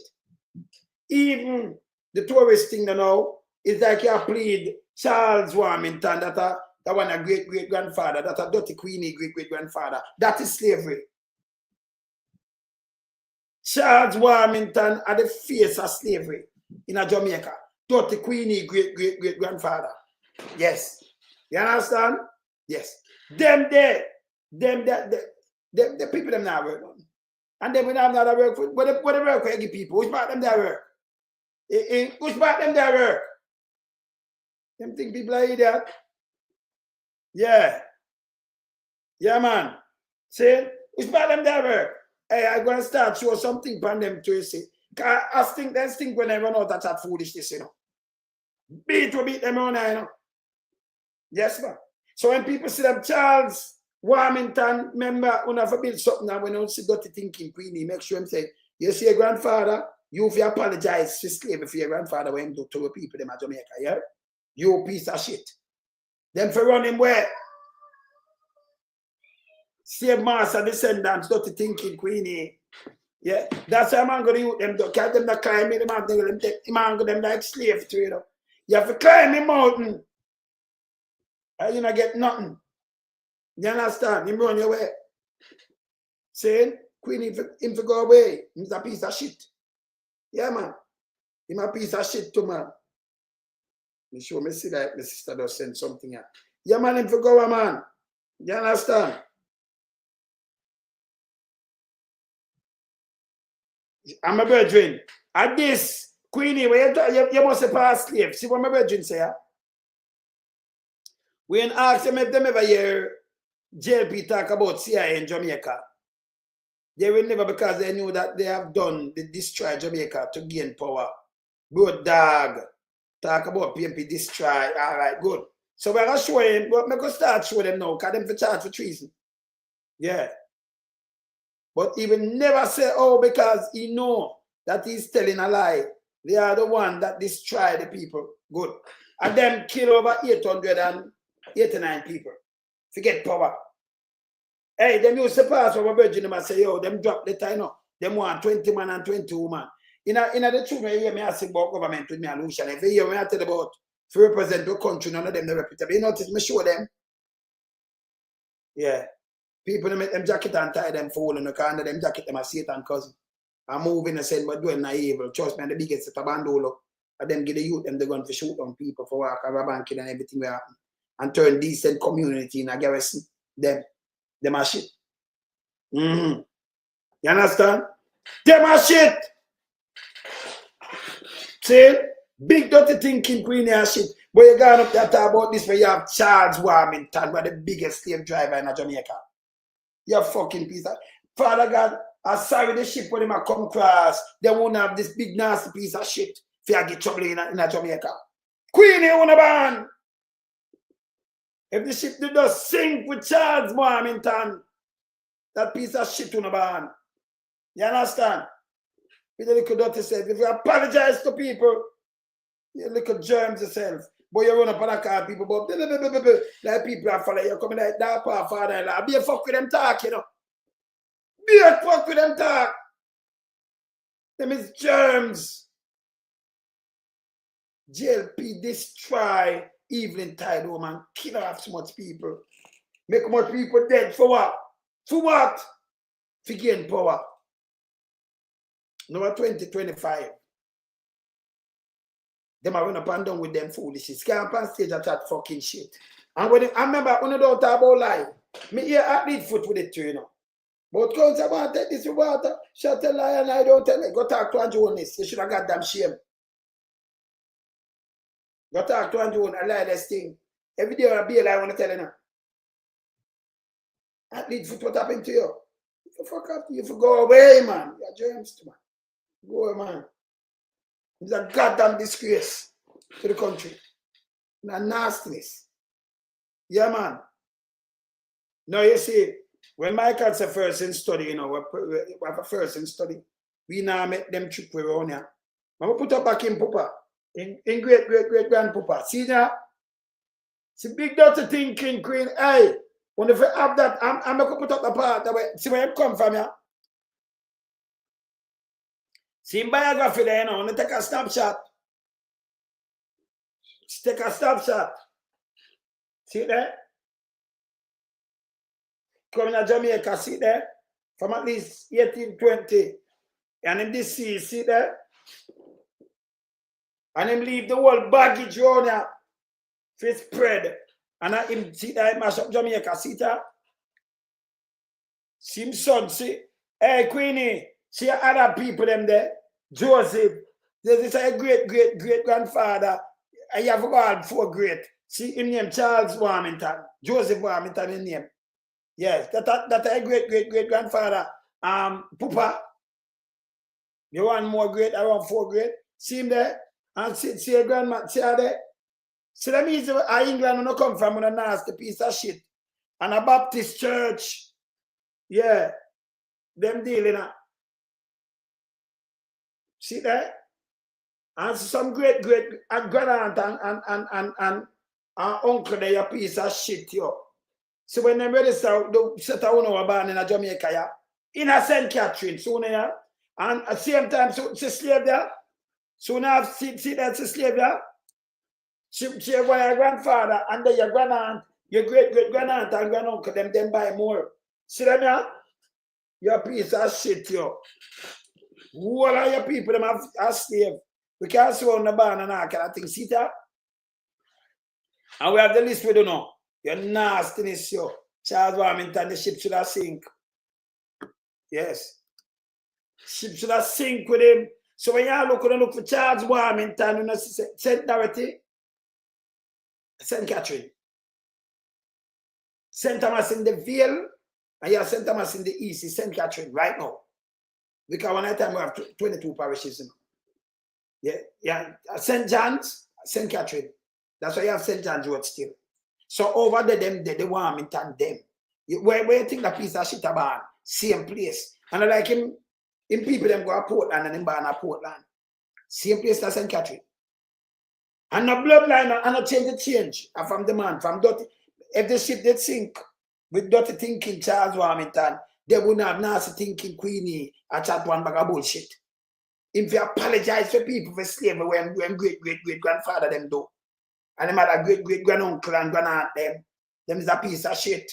Even the tourist thing now, it's like you plead Charles Warmington, that one a great-great-grandfather, that a dirty Queenie great-great-grandfather. That is slavery. Charles Warmington are the face of slavery in a Jamaica. Dirty Queenie great-great-great-grandfather. Yes. You understand? Yes. Them people them now work on. And then we have another work for what the work for every people. Which part them their work? Which part them their work? Them think people are idiot. Yeah. Yeah, man. See? Which part them their work? Hey, I'm going to start show something from them to you see. Because I think when they run out of that foolishness, you know. Beat them on, you know. Yes, man. So when people see them Charles Warmington, remember, when I build something and when you see dirty thinking, Queenie, make sure him say, you see your grandfather, you if you apologize for slavery for your grandfather when you do to the people in Jamaica, yeah? You piece of shit. Them for run him where? Save master descendants, dirty thinking, Queenie. Yeah, that's how I'm going to use them. Can't them not climb in the mountain, them like slave to you know. You have to climb the mountain. And you not get nothing. You understand? You run your way. Saying, Queenie, him to go away. He's a piece of shit. Yeah, man. He's a piece of shit too, man. Me show me see that my sister does send something out. Yeah, man, him to go away, man. You understand? I'm a virgin. At this, Queenie, you must have passed slave. See what my virgin say? When ask them if them ever hear JLP talk about CIA in Jamaica, They will never, because they knew that they have done the destroy Jamaica to gain power. Good dog. Talk about PMP destroy. All right, good. So we're going to show him, but we're going to start showing them now, because them for charge for treason. Yeah. But he will never say, oh, because he know that he's telling a lie. They are the one that destroy the people. Good. And them kill over 889 people. Forget power. Hey, them used to pass over Virgin and say, yo, them drop the time up. Them want 20 man and 20 woman. In the truth, you hear me ask about government with me and Lucian. If you hear me I tell about to represent the country, none of them are reputable. You notice me show them. Yeah. People they make them jacket and tie them for in the car, and them jacket them a Satan cousin. I'm moving and saying, but doing na evil. Trust me, and the biggest set of bandolo. And them give the youth them the gun for shoot on people for work, and rob and kill and everything will happen. And turn decent community in a garrison. Them a shit. You understand? Them a shit. See? Big dirty thinking queen and shit. But you gone up there talk about this where you have Charles Warmington, where the biggest slave driver in Jamaica. You fucking piece of Father God, I'm sorry the ship when them come across, they won't have this big nasty piece of shit if you get trouble in Jamaica. Queen you wanna ban. If the ship did not sink with Charles Warmington, that piece of shit wanna ban. You understand? With the little dirty self. If you apologize to people, you little germs yourself. But you run up on a car, people, but like people are following you, coming like that, father-in-law. Be a fuck with them talk, you know. Be a fuck with them talk. Them is germs. JLP destroy Evelyn Tide woman, kill off so much people. Make much people dead for what? For what? For gain power. Number 2025. Them are run up and down with them foolishness. Can't up on stage and chat fucking shit. And when I remember when I don't talk about lie, me here athlete foot with it too, you know. But counts about take this water, shut a lie and I don't tell it. Go talk to Andrew on this. You should have got damn shame. Go talk to Andrew on a lie this thing. Every day I'll be a lie when I tell you now. Athlete foot what happened to you? You fuck up, you go away, man. You're germs, man. Go away, man. It's a goddamn disgrace to the country. And a nastiness. Yeah, man. Now, you see, when Michael's a first in study, you know, we have a first in study. We now make them trip around here. I'm going to put up back in Papa. In great-great-great-grandpapa. See now? See, big dirty thinking, queen. Hey, when if I have that, I'm going to put up the part. That way. See where you come from here? See biography there, you know, I'm going to take a snapshot. Take a snapshot. See there? Coming to Jamaica, see there? From at least 1820. And in this sea, see there? And him leave the whole baggage around here for spread. And him see there, mash up Jamaica, see there? See him son, see? Hey, Queenie. See other people them there. Joseph. This is a great-great-great-grandfather. I have got 4 great. See him name Charles Warmington. Joseph Warmington in name. Yes, that's a great-great-great-grandfather. Papa. You want more great, around 4 great. See him there? And see a grandma, see her there? See that means England will come from a nasty piece of shit. And a Baptist church. Yeah. Them dealing. See that? And some great-great-grandaunt and uncle there, a piece of shit, yo. So when they register, the set of one born in Jamaica, yeah, in a St. Catherine, so yeah, and at the same time, so it's a slave there. So now see that's a slave there. She your grandfather, and then your grandaunt, your great-great-grandaunt and granduncle, them buy more. See them here? Your piece of shit, yo. Who are your people them have slave? We can't see on the barn and all kind of things. See that? And we have the list we don't know. Your nastiness, yo. Charles Warmington, the ship should have sink. Yes. Ship should have sink with him. So when you look for Charles Warmington, you know, St. Dorothy, St. Catherine, St. Thomas in the Vale, And you have St. Thomas in the east, is St. Catherine right now. Because one at a time we have 22 parishes. Yeah. St. John's, St. Catherine. That's why you have St. John's Road still. So over there, they Warmington, them. Where you think that piece of shit about? Same place. And I like him people them go to Portland and him born at Portland. Same place as St. Catherine. And the bloodline and a change from the man, from dirty. If the ship did sink with dirty thinking Charles Warmington, they wouldn't have nasty thinking Queenie and chat one bag of bullshit. If you apologize for people for slavery when great-grandfather them do. And them had a great-great-granduncle and grandaunt them is a piece of shit.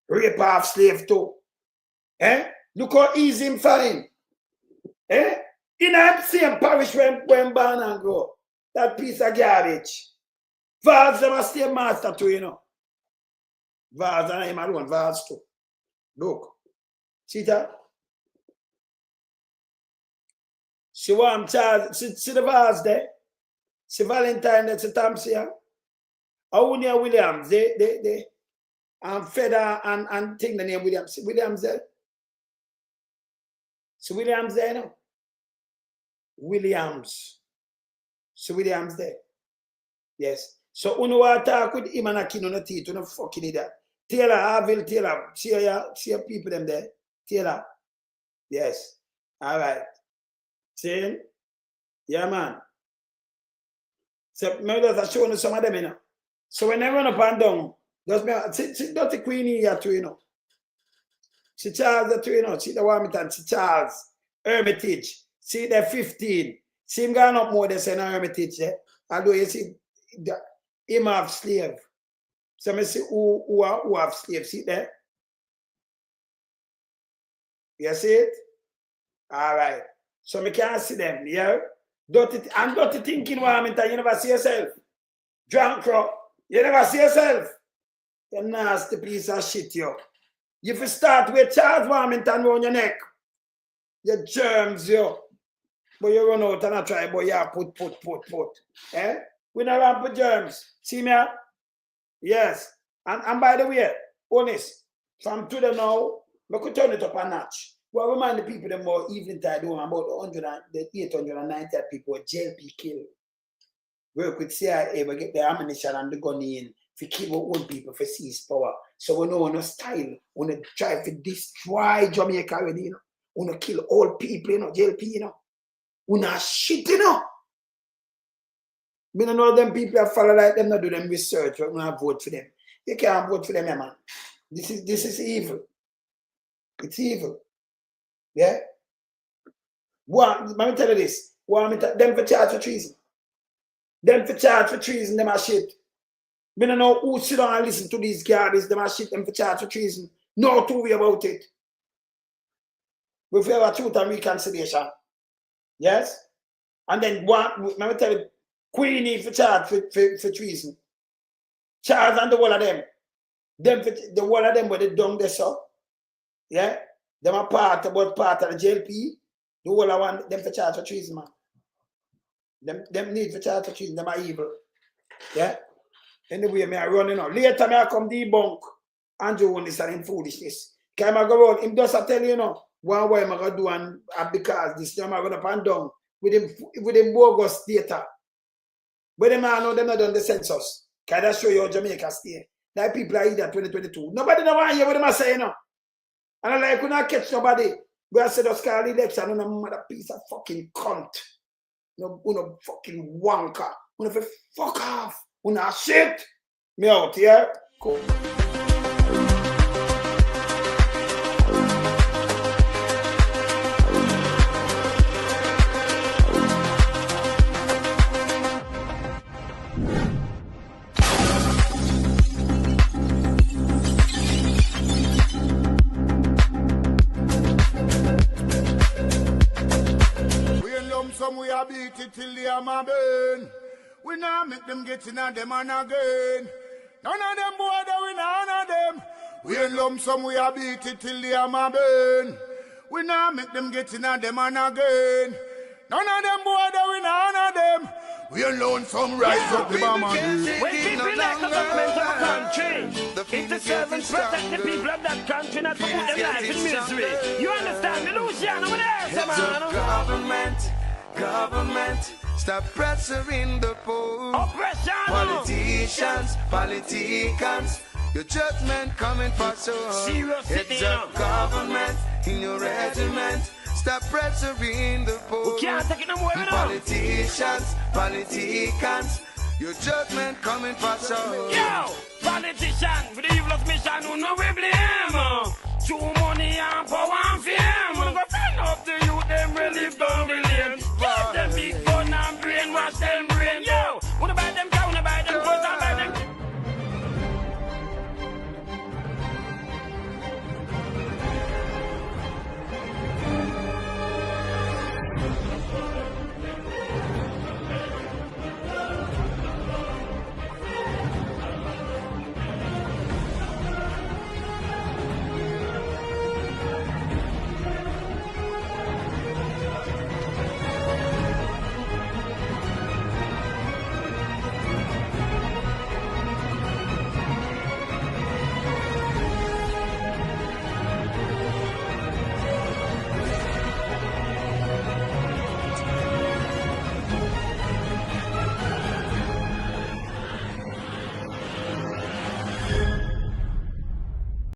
Rape off slave too. Look how easy him find. In the same parish when born and grow. That piece of garbage. Vals them a slave master too, you know. Vals and him alone, Vals too. Look. See that? She want Charles, see the Vals there? See Valentine, that's a Thompson. Aunia Williams, they Feder and thing the name Williams. See Williams there? See Williams there now? Williams. See Williams there? Yes. So when you talk with him and a kid on the teeth, you don't fucking idiot. Taylor, Harville, Taylor. See your people them there? Taylor. Yes. All right. See? Yeah, man. So maybe that's showing you some of them, you know. So when they run up and down, see Dirty Queenie here too, you know. See Charles there too, you know. See the Warmington, see Charles. Hermitage. See they're 15. See him going up more than saying Hermitage there. Although you see him have slave. So I see who have slave. See there? You see it? All right. So I can't see them, yeah? Dirty thinking, Warmington, you never see yourself. Drunk crow, you never see yourself. You nasty piece of shit, yo. If you start with Charles Warmington around your neck, your germs, yo. But you run out and I try, but yeah, put. We don't run for germs. See me? Yes. And by the way, honest, from today now, we could turn it up a notch. Well, remind the people them more evening time doing about 890 people JLP kill. Work with CIA, we get the ammunition and the gun in to kill our own people for seize power. So we know no style. We want to try to destroy Jamaica already, you know. We want to kill all people, you know, JLP, you know. We not shit, you know. We don't know them people that follow like them, not do them research, we not vote for them. You can't vote for them, yeah, man. This is evil. It's evil. Yeah? Let me tell you this. Them for charge for treason. Them for charge for treason, them are shit. We don't know who sit down and listen to these garbage, them are shit, them for charge for treason. No two way about it. We feel a truth and reconciliation. Yes? And then let me tell you, Queenie for charge for treason. Charles and the whole of them. The whole of them were the dung they saw. Yeah? Them are part of the JLP. The whole of one, them for charge for treason, man. Them need for charge for treason, them are evil. Yeah? Anyway, me I run, you know. Later, me I come debunk Andrew on this and in foolishness. Can I go around? Him just tell you, know, one way I'm going to do and because this time I'm going to pan down with him bogus data. But them I know them not done the census. Can I show you how Jamaica stay? That people are here 2022. Nobody know why hear what them are saying, you know. And I like when I catch nobody, go and say those call election on a mother piece of fucking cunt. No fucking wanker. Una fuck off. Una shit. Me out here. Cool. We are beat it till the hammer burn. We now make them get in on them and again. None of them boy that we not honor them. We in lump sum we are beat it till the hammer burn. We now make them get in on them and again. None of them boy that we not honor them. We alone some rise up the bomb and when people like the government of a country, the making If the it servants protect the people of that country, not to put them life in misery. You understand me, Luciano? Over there, man. Government, stop pressuring the poor. Oppression. Politicians, your judgment coming for so. Serious Heads up, government, in your regiment, stop pressuring the poor. We can't take it no more, you know. Politicians, your judgment coming for so. Yo, politician, for the evil's mission, who no we blame. True money and power and fame. We're gonna find up the youth, them really don't believe.